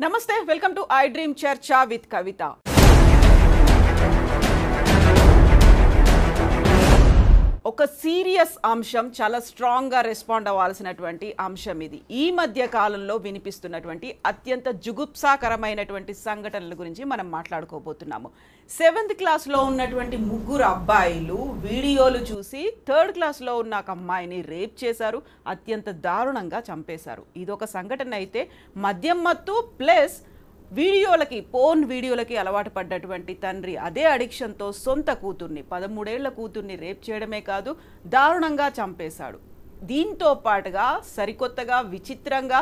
నమస్తే, welcome to I dream చర్చా with కవిత. ఒక సీరియస్ అంశం, చాలా స్ట్రాంగ్గా రెస్పాండ్ అవ్వాల్సినటువంటి అంశం ఇది. ఈ మధ్య కాలంలో వినిపిస్తున్నటువంటి అత్యంత జుగుప్సాకరమైనటువంటి సంఘటనల గురించి మనం మాట్లాడుకోబోతున్నాము. 7th క్లాస్లో ఉన్నటువంటి 3 అబ్బాయిలు వీడియోలు చూసి 3rd క్లాస్లో ఉన్న ఒక అమ్మాయిని రేప్ చేశారు, అత్యంత దారుణంగా చంపేశారు. ఇదొక సంఘటన అయితే మద్యం మత్తు ప్లస్ పోర్న్ వీడియోలకి అలవాటు పడ్డటువంటి తండ్రి అదే అడిక్షన్తో సొంత కూతుర్ని 13 ఏళ్ల కూతుర్ని రేప్ చేయడమే కాదు దారుణంగా చంపేశాడు. దీంతో పాటుగా సరికొత్తగా విచిత్రంగా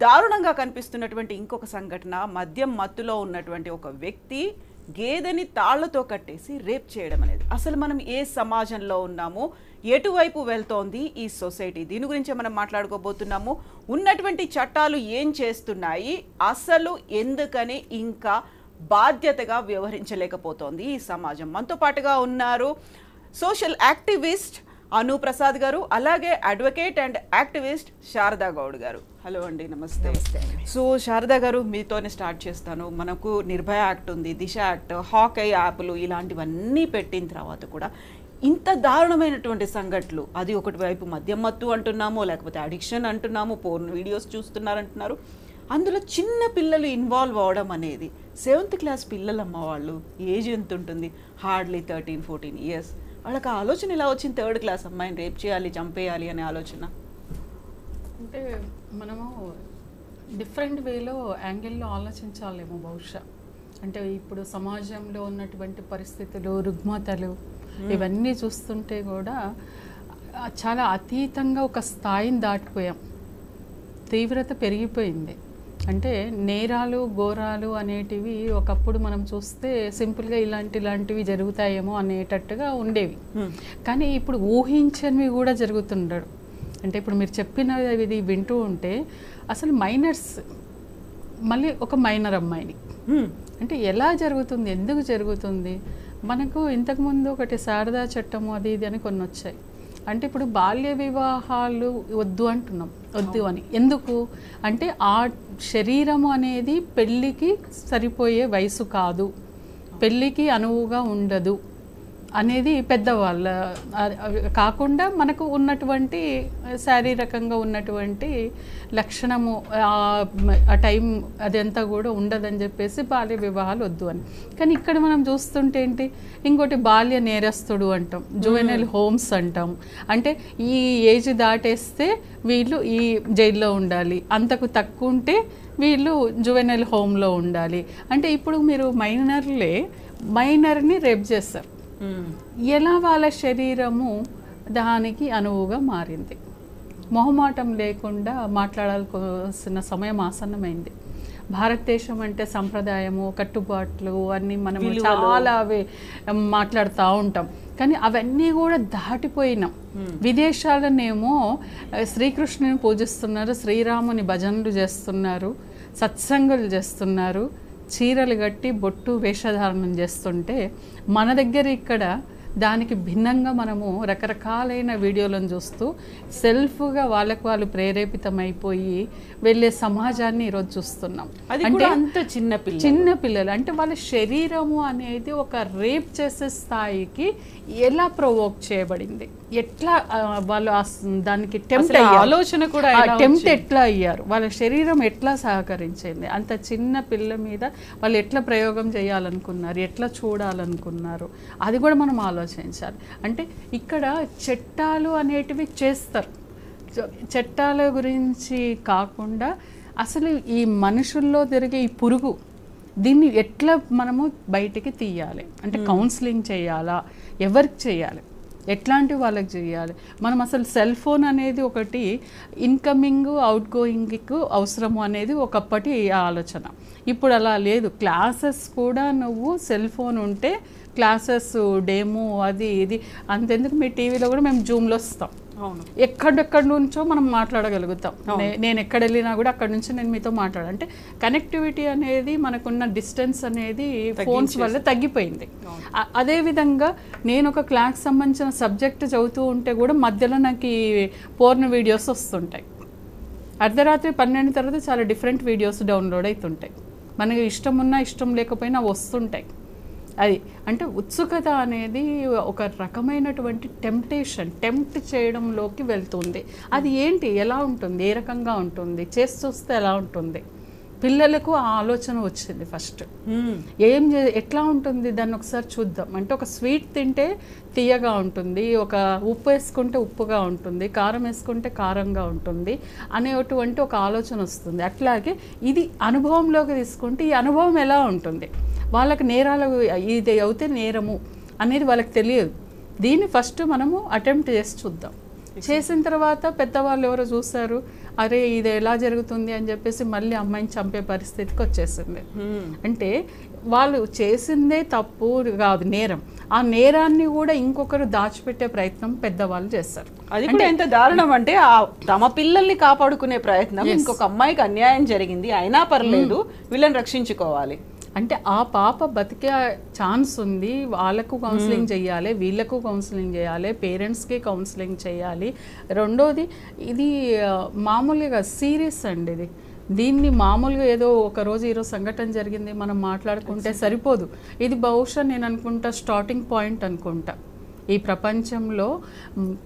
దారుణంగా కనిపిస్తున్నటువంటి ఇంకొక సంఘటన, మద్యం మత్తులో ఉన్నటువంటి ఒక వ్యక్తి గేదెని తాళ్లతో కట్టేసి రేప్ చేయడం అనేది. అసలు మనం ఏ సమాజంలో ఉన్నామో, ఎటువైపు వెళ్తోంది ఈ సొసైటీ, దీని గురించి మనం మాట్లాడుకోబోతున్నాము. ఉన్నటువంటి చట్టాలు ఏం చేస్తున్నాయి, అసలు ఎందుకని ఇంకా బాధ్యతగా వ్యవహరించలేకపోతోంది ఈ సమాజం. మనతో పాటుగా ఉన్నారు సోషల్ యాక్టివిస్ట్ అను ప్రసాద్ గారు, అలాగే advocate and activist Sharada Goud గారు. హలో అండి, నమస్తే. సో శారదా గారు, మీతోనే స్టార్ట్ చేస్తాను. మనకు నిర్భయ యాక్ట్ ఉంది, దిశ యాక్ట్, హాకై యాప్లు ఇలాంటివన్నీ పెట్టిన తర్వాత కూడా ఇంత దారుణమైనటువంటి సంఘటనలు, అది ఒకటి వైపు మద్యం మత్తు అంటున్నాము, లేకపోతే అడిక్షన్ అంటున్నాము, పోర్న్ వీడియోస్ చూస్తున్నారంటున్నారు, అందులో చిన్న పిల్లలు ఇన్వాల్వ్ అవడం అనేది. 7th క్లాస్ పిల్లలమ్మ, వాళ్ళు ఏజ్ ఎంత ఉంటుంది, హార్డ్లీ 13-14 ఇయర్స్. వాళ్ళకి ఆలోచన ఇలా వచ్చింది 3rd క్లాస్ అమ్మాయిని రేప్ చేయాలి, చంపేయాలి అనే ఆలోచన. అంటే మనము డిఫరెంట్ వేలో యాంగిల్లో ఆలోచించాలేమో బహుశా. అంటే ఇప్పుడు సమాజంలో ఉన్నటువంటి పరిస్థితులు, రుగ్మతలు ఇవన్నీ చూస్తుంటే కూడా చాలా అతీతంగా ఒక స్థాయిని దాటిపోయాం. తీవ్రత పెరిగిపోయింది. అంటే నేరాలు ఘోరాలు అనేటివి ఒకప్పుడు మనం చూస్తే సింపుల్గా ఇలాంటివి జరుగుతాయేమో అనేటట్టుగా ఉండేవి. కానీ ఇప్పుడు ఊహించనివి కూడా జరుగుతుండడు. అంటే ఇప్పుడు మీరు చెప్పినది వింటూ ఉంటే అసలు మైనర్స్, మళ్ళీ ఒక మైనర్ అమ్మాయిని, అంటే ఎలా జరుగుతుంది, ఎందుకు జరుగుతుంది? మనకు ఇంతకుముందు ఒకటి శారదా చట్టము అది ఇది అని కొన్ని వచ్చాయి. అంటే ఇప్పుడు బాల్య వివాహాలు వద్దు అంటున్నాం, వద్దు అని. ఎందుకు అంటే ఆ శరీరము అనేది పెళ్ళికి సరిపోయే వయసు కాదు, పెళ్ళికి అనువుగా ఉండదు అనేది పెద్దవాళ్ళ కాకుండా మనకు ఉన్నటువంటి శారీరకంగా ఉన్నటువంటి లక్షణము ఆ టైం అదంతా కూడా ఉండదని చెప్పేసి బాల్య వివాహాలు వద్దు అని. కానీ ఇక్కడ మనం చూస్తుంటే ఏంటి, ఇంకోటి బాల్య నేరస్తుడు అంటాం, జువెనైల్ హోమ్స్ అంటాం. అంటే ఈ ఏజ్ దాటేస్తే వీళ్ళు ఈ జైల్లో ఉండాలి, అంతకు తక్కువ ఉంటే వీళ్ళు జువెనైల్ హోమ్లో ఉండాలి. అంటే ఇప్పుడు మీరు మైనర్ని రేప్ చేస్తారు. ఎలా వాళ్ళ శరీరము దానికి అనువుగా మారింది? మొహమాటం లేకుండా మాట్లాడాల్సిన సమయం ఆసన్నమైంది. భారతదేశం అంటే సంప్రదాయము, కట్టుబాట్లు అన్నీ మనం చాలా మాట్లాడుతూ ఉంటాం. కానీ అవన్నీ కూడా దాటిపోయినాం. విదేశాలనేమో శ్రీకృష్ణుని పూజిస్తున్నారు, శ్రీరాముని భజనలు చేస్తున్నారు, సత్సంగులు చేస్తున్నారు, చీరలు కట్టి బొట్టు వేషధారణం చేస్తుంటే మన దగ్గర ఇక్కడ దానికి భిన్నంగా మనము రకరకాలైన వీడియోలను చూస్తూ సెల్ఫ్గా వాళ్ళకు వాళ్ళు ప్రేరేపితమైపోయి వెళ్ళే సమాజాన్ని ఈరోజు చూస్తున్నాం. అంటే అంత చిన్న పిల్లలు అంటే వాళ్ళ శరీరము అనేది ఒక రేప్ చేసే స్థాయికి ఎలా ప్రొవోక్ చేయబడింది, ఎట్లా వాళ్ళు దానికి ఆలోచన కూడా టెంప్ట్ ఎట్లా అయ్యారు, వాళ్ళ శరీరం ఎట్లా సహకరించింది, అంత చిన్న పిల్ల మీద వాళ్ళు ఎట్లా ప్రయోగం చేయాలనుకున్నారు, ఎట్లా చూడాలనుకున్నారు, అది కూడా మనం ఆలోచించాలి. అంటే ఇక్కడ చట్టాలు అనేటివి చేస్తారు, చట్టాల గురించి కాకుండా అసలు ఈ మనుషుల్లో జరిగే ఈ పురుగు, దీన్ని ఎట్లా మనము బయటికి తీయాలి, అంటే కౌన్సిలింగ్ చేయాలా, ఎవరికి చేయాలి, ఎట్లాంటి వాళ్ళకి చేయాలి. మనం అసలు సెల్ ఫోన్ అనేది ఒకటి ఇన్కమింగ్ అవుట్ గోయింగ్కు అవసరము అనేది ఒకప్పటి ఆలోచన. ఇప్పుడు అలా లేదు. క్లాసెస్ కూడా నువ్వు సెల్ ఫోన్ ఉంటే క్లాసెస్ డెమో అది ఇది అంతెందుకు, మీ టీవీలో కూడా మేము జూమ్లో వస్తాం, ఎక్కడెక్కడి నుంచో మనం మాట్లాడగలుగుతాం. నేను ఎక్కడ వెళ్ళినా కూడా అక్కడ నుంచి నేను మీతో మాట్లాడాలి. అంటే కనెక్టివిటీ అనేది మనకున్న డిస్టెన్స్ అనేది ఫోన్స్ వల్ల తగ్గిపోయింది. అదేవిధంగా నేను ఒక క్లాస్ సంబంధించిన సబ్జెక్ట్ చదువుతూ ఉంటే కూడా మధ్యలో నాకు ఈ పోర్న్ వీడియోస్ వస్తుంటాయి. అర్ధరాత్రి 12 తర్వాత చాలా డిఫరెంట్ వీడియోస్ డౌన్లోడ్ అవుతుంటాయి, మనకి ఇష్టం ఉన్నా ఇష్టం లేకపోయినా వస్తుంటాయి. అది అంటే ఉత్సుకత అనేది ఒక రకమైనటువంటి టెంప్ట్ చేయడంలోకి వెళ్తుంది. అది ఏంటి, ఎలా ఉంటుంది, ఏ రకంగా ఉంటుంది, చేసి చూస్తే ఎలా ఉంటుంది, పిల్లలకు ఆ ఆలోచన వచ్చింది ఫస్ట్. ఎట్లా ఉంటుంది దాన్ని ఒకసారి చూద్దాం అంటే, ఒక స్వీట్ తింటే తీయగా ఉంటుంది, ఒక ఉప్పు వేసుకుంటే ఉప్పుగా ఉంటుంది, కారం వేసుకుంటే కారంగా ఉంటుంది అనేటువంటి ఒక ఆలోచన వస్తుంది. అట్లాగే ఇది అనుభవంలోకి తీసుకుంటే ఈ అనుభవం ఎలా ఉంటుంది, వాళ్ళకి నేరాలు ఇది అవుతే నేరము అనేది వాళ్ళకి తెలియదు. దీన్ని ఫస్ట్ మనము అటెంప్ట్ చేసి చూద్దాం. చేసిన తర్వాత పెద్దవాళ్ళు ఎవరో చూస్తారు, అరే ఇది ఎలా జరుగుతుంది అని చెప్పేసి మళ్ళీ అమ్మాయిని చంపే పరిస్థితికి వచ్చేసింది. అంటే వాళ్ళు చేసిందే తప్పు కాదు, నేరం. ఆ నేరాన్ని కూడా ఇంకొకరు దాచిపెట్టే ప్రయత్నం పెద్దవాళ్ళు చేస్తారు. అది కూడా ఎంత దారుణం అంటే, తమ పిల్లల్ని కాపాడుకునే ప్రయత్నం, ఇంకొక అమ్మాయికి అన్యాయం జరిగింది అయినా పర్లేదు వీళ్ళని రక్షించుకోవాలి అంటే ఆ పాప బతికే ఛాన్స్ ఉంది, వాళ్ళకు కౌన్సిలింగ్ చేయాలి, వీళ్ళకు కౌన్సిలింగ్ చేయాలి, పేరెంట్స్కి కౌన్సిలింగ్ చేయాలి. రెండోది ఇది మామూలుగా సీరియస్ అండి. దీన్ని మామూలుగా ఏదో ఒకరోజు ఈరోజు సంఘటన జరిగింది మనం మాట్లాడుకుంటే సరిపోదు. ఇది బహుశా నేను అనుకుంటా స్టార్టింగ్ పాయింట్ అనుకుంటా. ఈ ప్రపంచంలో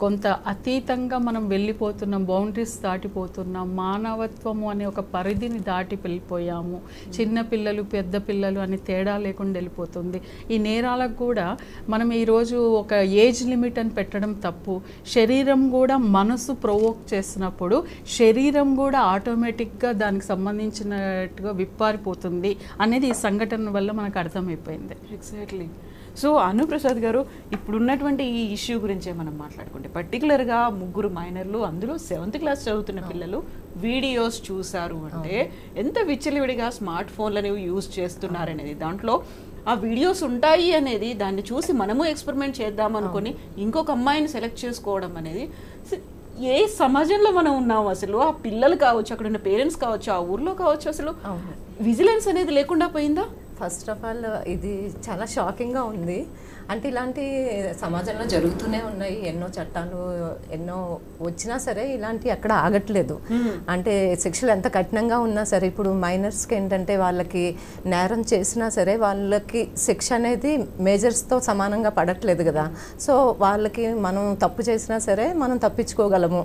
కొంత అతీతంగా మనం వెళ్ళిపోతున్నాం, బౌండరీస్ దాటిపోతున్నాం, మానవత్వము అనే ఒక పరిధిని దాటి వెళ్ళిపోయాము. చిన్న పిల్లలు పెద్ద పిల్లలు అని తేడా లేకుండా వెళ్ళిపోతుంది. ఈ నేరాలకు కూడా మనం ఈరోజు ఒక ఏజ్ లిమిట్ అని పెట్టడం తప్పు. శరీరం కూడా మనసు ప్రొవోక్ చేసినప్పుడు శరీరం కూడా ఆటోమేటిక్గా దానికి సంబంధించినట్టుగా విప్పారిపోతుంది అనేది ఈ సంఘటన వల్ల మనకు అర్థమైపోయింది. ఎగ్జాక్ట్లీ. సో అనుప్రసాద్ గారు, ఇప్పుడున్నటువంటి ఈ ఇష్యూ గురించే మనం మాట్లాడుకుంటే, పర్టికులర్గా 3 మైనర్లు, అందులో 7th క్లాస్ చదువుతున్న పిల్లలు వీడియోస్ చూసారు అంటే ఎంత విచ్చలవిడిగా స్మార్ట్ ఫోన్లను యూజ్ చేస్తున్నారనేది, దాంట్లో ఆ వీడియోస్ ఉంటాయి అనేది దాన్ని చూసి మనము ఎక్స్పెరిమెంట్ చేద్దాం అనుకొని ఇంకొక అమ్మాయిని సెలెక్ట్ చేసుకోవడం అనేది ఏ సమాజంలో మనం ఉన్నాము అసలు? ఆ పిల్లలు కావచ్చు, అక్కడ ఉన్న పేరెంట్స్ కావచ్చు, ఆ ఊర్లో కావచ్చు, అసలు విజిలెన్స్ అనేది లేకుండా పోయిందా? ఫస్ట్ ఆఫ్ ఆల్ ఇది చాలా షాకింగ్గా ఉంది. అంటే ఇలాంటి సమాజంలో జరుగుతూనే ఉన్నాయి, ఎన్నో చట్టాలు ఎన్నో వచ్చినా సరే ఇలాంటి ఎక్కడ ఆగట్లేదు. అంటే శిక్షలు ఎంత కఠినంగా ఉన్నా సరే, ఇప్పుడు మైనర్స్కి ఏంటంటే వాళ్ళకి నేరం చేసినా సరే వాళ్ళకి శిక్ష అనేది మేజర్స్తో సమానంగా పడట్లేదు కదా. సో వాళ్ళకి మనం తప్పు చేసినా సరే మనం తప్పించుకోగలము,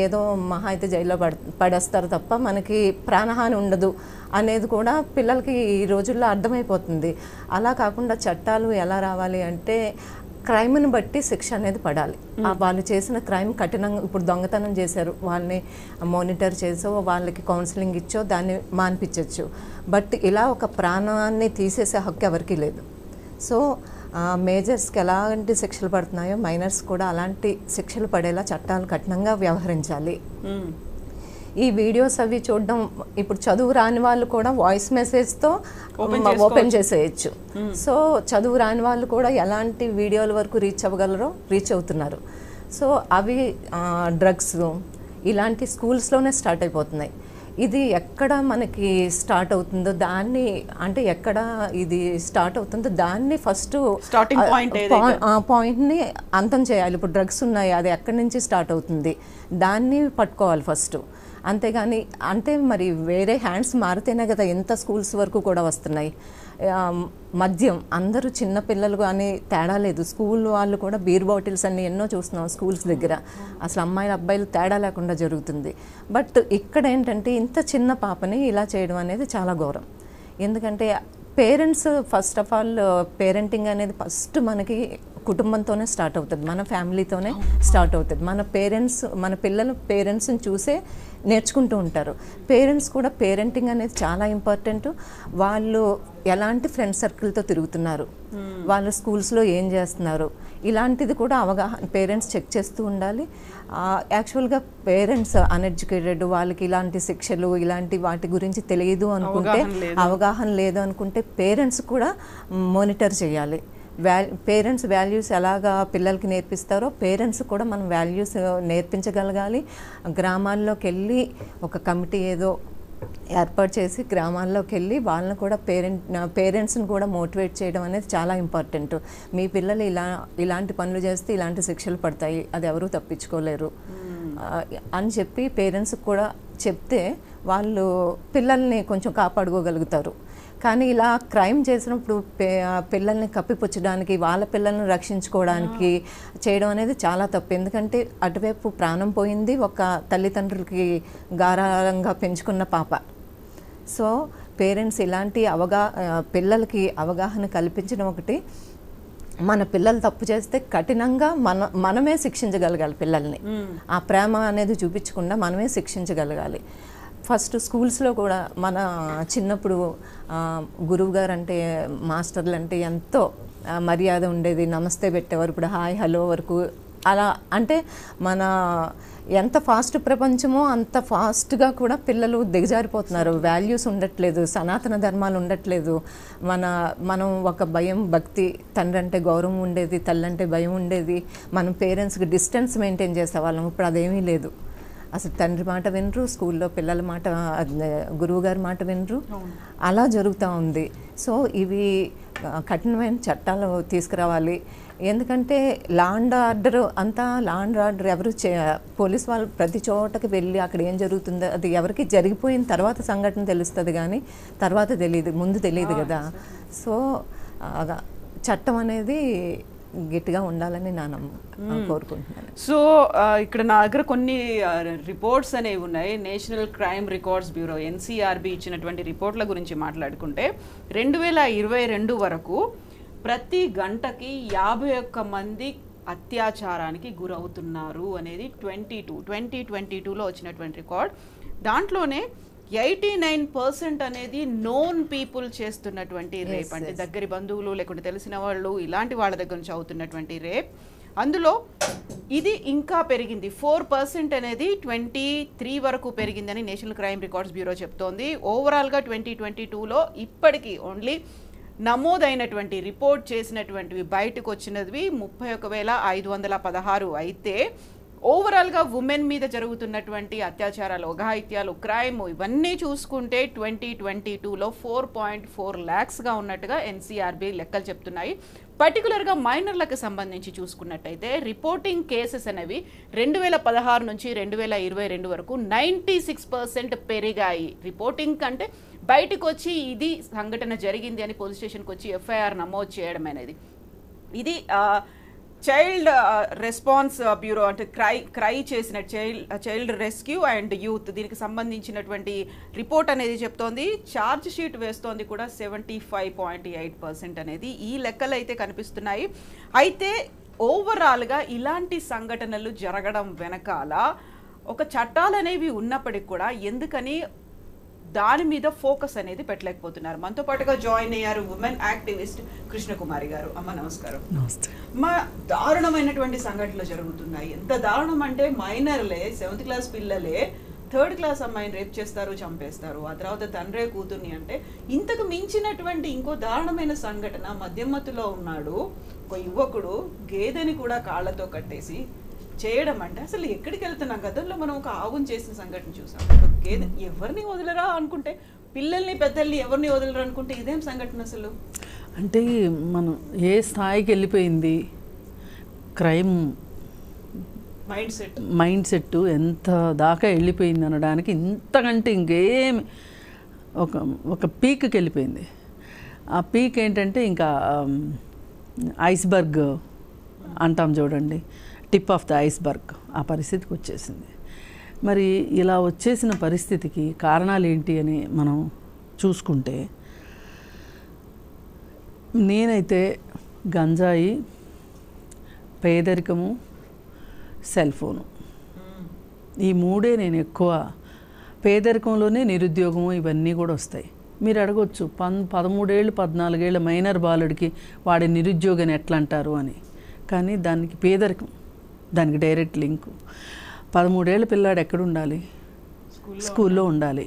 ఏదో మహా అయితే జైల్లో పడేస్తారు తప్ప మనకి ప్రాణహాని ఉండదు అనేది కూడా పిల్లలకి ఈ రోజుల్లో అర్థమైపోతుంది. అలా కాకుండా చట్టాలు ఎలా రావాలి అంటే, క్రైమ్ని బట్టి శిక్ష అనేది పడాలి. వాళ్ళు చేసిన క్రైమ్ కఠినంగా, ఇప్పుడు దొంగతనం చేశారు, వాళ్ళని మానిటర్ చేసో వాళ్ళకి కౌన్సిలింగ్ ఇచ్చో దాన్ని మాన్పించవచ్చు. బట్ ఇలా ఒక ప్రాణాన్ని తీసేసే హక్కు ఎవరికీ లేదు. సో మేజర్స్కి ఎలాంటి శిక్షలు పడుతున్నాయో మైనర్స్ కూడా అలాంటి శిక్షలు పడేలా చట్టాలు కఠినంగా వ్యవహరించాలి. ఈ వీడియోస్ అవి చూడడం, ఇప్పుడు చదువు రాని వాళ్ళు కూడా వాయిస్ మెసేజ్తో ఓపెన్ చేసేయచ్చు. సో చదువు రాని వాళ్ళు కూడా ఎలాంటి వీడియోల వరకు రీచ్ అవ్వగలరో రీచ్ అవుతున్నారు. సో అవి డ్రగ్స్ ఇలాంటి స్కూల్స్లోనే స్టార్ట్ అయిపోతున్నాయి. ఇది ఎక్కడ మనకి స్టార్ట్ అవుతుందో దాన్ని, అంటే ఎక్కడ ఇది స్టార్ట్ అవుతుందో దాన్ని ఫస్ట్ స్టార్టింగ్ పాయింట్ని అంతం చేయాలి. ఇప్పుడు డ్రగ్స్ ఉన్నాయి, అది ఎక్కడి నుంచి స్టార్ట్ అవుతుంది దాన్ని పట్టుకోవాలి ఫస్ట్. అంతేగాని అంటే మరి వేరే హ్యాండ్స్ మారితేనే కదా ఎంత స్కూల్స్ వరకు కూడా వస్తున్నాయి. మద్యం, అందరూ చిన్నపిల్లలు కానీ తేడా లేదు, స్కూల్ వాళ్ళు కూడా బీర్ బాటిల్స్ అన్ని ఎన్నో చూస్తున్నాం స్కూల్స్ దగ్గర. అసలు అమ్మాయిలు అబ్బాయిలు తేడా లేకుండా జరుగుతుంది. బట్ ఇక్కడ ఏంటంటే ఇంత చిన్న పాపని ఇలా చేయడం అనేది చాలా ఘోరం. ఎందుకంటే parents, first of all parenting అనేది ఫస్ట్ మనకి కుటుంబంతోనే స్టార్ట్ అవుతుంది, మన ఫ్యామిలీతోనే స్టార్ట్ అవుతుంది. మన పేరెంట్స్, మన పిల్లలు పేరెంట్స్ని చూసే నేర్చుకుంటూ ఉంటారు. పేరెంట్స్ కూడా పేరెంటింగ్ అనేది చాలా ఇంపార్టెంట్. వాళ్ళు ఎలాంటి ఫ్రెండ్ సర్కిల్తో తిరుగుతున్నారు, వాళ్ళు స్కూల్స్లో ఏం చేస్తున్నారు, ఇలాంటిది కూడా అవగాహన పేరెంట్స్ చెక్ చేస్తూ ఉండాలి. యాక్చువల్గా పేరెంట్స్ అన్ఎడ్యుకేటెడ్, వాళ్ళకి ఇలాంటి శిక్షలు ఇలాంటి వాటి గురించి తెలియదు అనుకుంటే, అవగాహన లేదు అనుకుంటే పేరెంట్స్ కూడా మానిటర్ చేయాలి. పేరెంట్స్ వాల్యూస్ ఎలాగా పిల్లలకి నేర్పిస్తారో పేరెంట్స్ కూడా మనం వాల్యూస్ నేర్పించగలగాలి. గ్రామాల్లోకి వెళ్ళి ఒక కమిటీ ఏదో ఏర్పాటు చేసి గ్రామాల్లోకి వెళ్ళి వాళ్ళని కూడా పేరెంట్స్ని కూడా మోటివేట్ చేయడం అనేది చాలా ఇంపార్టెంట్. మీ పిల్లలు ఇలాంటి పనులు చేస్తే ఇలాంటి శిక్షలు పడతాయి, అది ఎవరూ తప్పించుకోలేరు అని చెప్పి పేరెంట్స్కి కూడా చెప్తే వాళ్ళు పిల్లల్ని కొంచెం కాపాడుకోగలుగుతారు. కానీ ఇలా క్రైమ్ చేసినప్పుడు పిల్లల్ని కప్పిపుచ్చడానికి, వాళ్ళ పిల్లల్ని రక్షించుకోవడానికి చేయడం అనేది చాలా తప్పు. ఎందుకంటే అటువైపు ప్రాణం పోయింది, ఒక తల్లిదండ్రులకి గారాలంగా పెంచుకున్న పాప. సో పేరెంట్స్ ఇలాంటి పిల్లలకి అవగాహన కల్పించడం ఒకటి. మన పిల్లలు తప్పు చేస్తే కఠినంగా మనమే శిక్షించగలగాలి పిల్లల్ని. ఆ ప్రేమ అనేది చూపించకుండా మనమే శిక్షించగలగాలి. ఫస్ట్ స్కూల్స్లో కూడా మన చిన్నప్పుడు గురువు గారు అంటే, మాస్టర్లు అంటే ఎంతో మర్యాద ఉండేది, నమస్తే పెట్టేవారు. ఇప్పుడు హాయ్ హలో వరకు అలా. అంటే మన ఎంత ఫాస్ట్ ప్రపంచమో అంత ఫాస్ట్గా కూడా పిల్లలు దిగజారిపోతున్నారు. వాల్యూస్ ఉండట్లేదు, సనాతన ధర్మాలు ఉండట్లేదు. మనం ఒక భయం, భక్తి, తండ్రి అంటే గౌరవం ఉండేది, తల్లి అంటే భయం ఉండేది. మనం పేరెంట్స్కి డిస్టెన్స్ మెయింటైన్ చేసేవాళ్ళం. ఇప్పుడు అదేమీ లేదు. అసలు తండ్రి మాట వినరు, స్కూల్లో పిల్లల మాట, గురువుగారి మాట వినరు. అలా జరుగుతూ ఉంది. సో ఇవి కఠినమైన చట్టాలు తీసుకురావాలి. ఎందుకంటే లా అండ్ ఆర్డర్ ఎవరు పోలీస్ వాళ్ళు ప్రతి చోటకి వెళ్ళి అక్కడ ఏం జరుగుతుందో అది ఎవరికి జరిగిపోయిన తర్వాత సంఘటన తెలుస్తుంది, కానీ తర్వాత తెలియదు, ముందు తెలియదు కదా. సో చట్టం అనేది గట్టిగా ఉండాలని కోరుకుంటున్నాను. సో ఇక్కడ నా దగ్గర కొన్ని రిపోర్ట్స్ అనేవి ఉన్నాయి. National crime records bureau NCRB ఇచ్చినటువంటి రిపోర్ట్ల గురించి మాట్లాడుకుంటే 2022 వరకు ప్రతి గంటకి 51 మంది అత్యాచారానికి గురవుతున్నారు అనేది 2022లో వచ్చినటువంటి రికార్డ్. దాంట్లోనే 89% అనేది నోన్ పీపుల్ చేస్తున్నటువంటి రేప్, అంటే దగ్గరి బంధువులు లేకుంటే తెలిసిన వాళ్ళు ఇలాంటి వాళ్ళ దగ్గర నుంచి అవుతున్నటువంటి రేప్. అందులో ఇది ఇంకా పెరిగింది, 4% అనేది 23 వరకు పెరిగిందని నేషనల్ క్రైమ్ రికార్డ్స్ బ్యూరో చెప్తోంది. ఓవరాల్గా 2022లో ఇప్పటికీ ఓన్లీ నమోదైనటువంటి రిపోర్ట్ చేసినటువంటివి బయటకు వచ్చినవి 31,516 అయితే ఓవరాల్గా ఉమెన్ మీద జరుగుతున్నటువంటి అత్యాచారాలు, అఘాయిత్యాలు, క్రైమ్ ఇవన్నీ చూసుకుంటే 2022లో 4.4 lakhsగా ఉన్నట్టుగా NCRB లెక్కలు చెప్తున్నాయి. పర్టికులర్గా మైనర్లకు సంబంధించి చూసుకున్నట్టయితే రిపోర్టింగ్ కేసెస్ అనేవి 2016 నుంచి 2022 వరకు 96% పెరిగాయి. రిపోర్టింగ్ కంటే బయటకు వచ్చి ఇది సంఘటన జరిగింది అని పోలీస్ స్టేషన్కి వచ్చి FIR నమోదు చేయడం అనేది. ఇది చైల్డ్ రెస్పాన్స్ బ్యూరో అంటే క్రై చేసిన చైల్డ్ రెస్క్యూ అండ్ యూత్ దీనికి సంబంధించినటువంటి రిపోర్ట్ అనేది చెప్తోంది. ఛార్జ్ షీట్ వేస్తోంది కూడా 75.8% అనేది. ఈ లెక్కలు అయితే కనిపిస్తున్నాయి. అయితే ఓవరాల్గా ఇలాంటి సంఘటనలు జరగడం వెనకాల ఒక చట్టాలు అనేవి ఉన్నప్పటికీ కూడా ఎందుకని దాని మీద ఫోకస్ అనేది పెట్టలేకపోతున్నారు. మనతో పాటుగా జాయిన్ అయ్యారు ఉమెన్ యాక్టివిస్ట్ కృష్ణకుమారి గారు. అమ్మ నమస్కారం. నమస్తే. మా దారుణమైనటువంటి సంఘటనలు జరుగుతున్నాయి. ఎంత దారుణం అంటే మైనర్లే, 7th క్లాస్ పిల్లలే 3rd క్లాస్ అమ్మాయిని రేప్ చేస్తారు, చంపేస్తారు. ఆ తర్వాత తండ్రే కూతుర్ని. అంటే ఇంతకు మించినటువంటి ఇంకో దారుణమైన సంఘటన, మద్యమత్తులో ఉన్నాడు ఒక యువకుడు గేదెని కూడా కాళ్ళతో కట్టేసి చేయడం. అంటే అసలు ఎక్కడికి వెళ్తున్నాం? గతంలో మనం ఒక ఆవును చేసిన సంఘటన చూసాం. గేదె ఎవరిని వదలరా అనుకుంటే, పిల్లల్ని పెద్దల్ని ఎవరిని వదలరా అనుకుంటే ఇదేం సంఘటన అసలు? అంటే మనం ఏ స్థాయికి వెళ్ళిపోయింది క్రైమ్ మైండ్ సెట్ ఎంత దాకా వెళ్ళిపోయింది అనడానికి ఇంతకంటే ఇంకేమి ఒక పీక్కి వెళ్ళిపోయింది. ఆ పీక్ ఏంటంటే ఇంకా ఐస్బర్గ్ అంటాం చూడండి, టిప్ ఆఫ్ ద ఐస్బర్గ్, ఆ పరిస్థితికి వచ్చేసింది. మరి ఇలా వచ్చేసిన పరిస్థితికి కారణాలు ఏంటి అని మనం చూసుకుంటే, నేనైతే గంజాయి, పేదరికము, సెల్ ఫోను, ఈ మూడే నేను ఎక్కువ. పేదరికంలోనే నిరుద్యోగము ఇవన్నీ కూడా వస్తాయి. మీరు అడగొచ్చు 13 ఏళ్ళు 14 ఏళ్ళ మైనర్ బాలుడికి వాడి నిరుద్యోగని ఎట్లా అంటారు అని. కానీ దానికి పేదరికం, దానికి డైరెక్ట్ లింకు. 13 ఏళ్ళ పిల్లాడు ఎక్కడ ఉండాలి? స్కూల్లో ఉండాలి.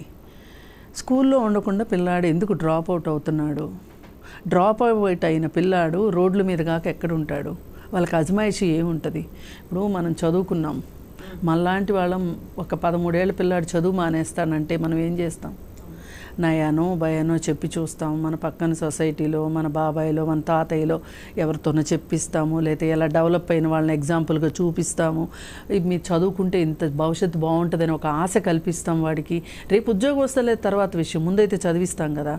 స్కూల్లో ఉండకుండా పిల్లాడు ఎందుకు డ్రాప్ అవుట్ అవుతున్నాడు? డ్రాప్ అవుట్ అయిన పిల్లాడు రోడ్ల మీద కాక ఎక్కడ ఉంటాడు? వాళ్ళకి అజమాయిషి ఏముంటుంది? ఇప్పుడు మనం చదువుకున్నాం, మనలాంటి వాళ్ళం ఒక 13 ఏళ్ళ పిల్లాడు చదువు మానేస్తానంటే మనం ఏం చేస్తాం? నయానో భయానో చెప్పి చూస్తాం. మన పక్కన సొసైటీలో మన బాబాయ్లో మన తాతయ్యలో ఎవరితోనో చెప్పిస్తాము, లేకపోతే ఎలా డెవలప్ అయిన వాళ్ళని ఎగ్జాంపుల్గా చూపిస్తాము. మీరు చదువుకుంటే ఇంత భవిష్యత్తు బాగుంటుందని ఒక ఆశ కల్పిస్తాం వాడికి. రేపు ఉద్యోగం వస్తలేదు తర్వాత విషయం, ముందైతే చదివిస్తాం కదా.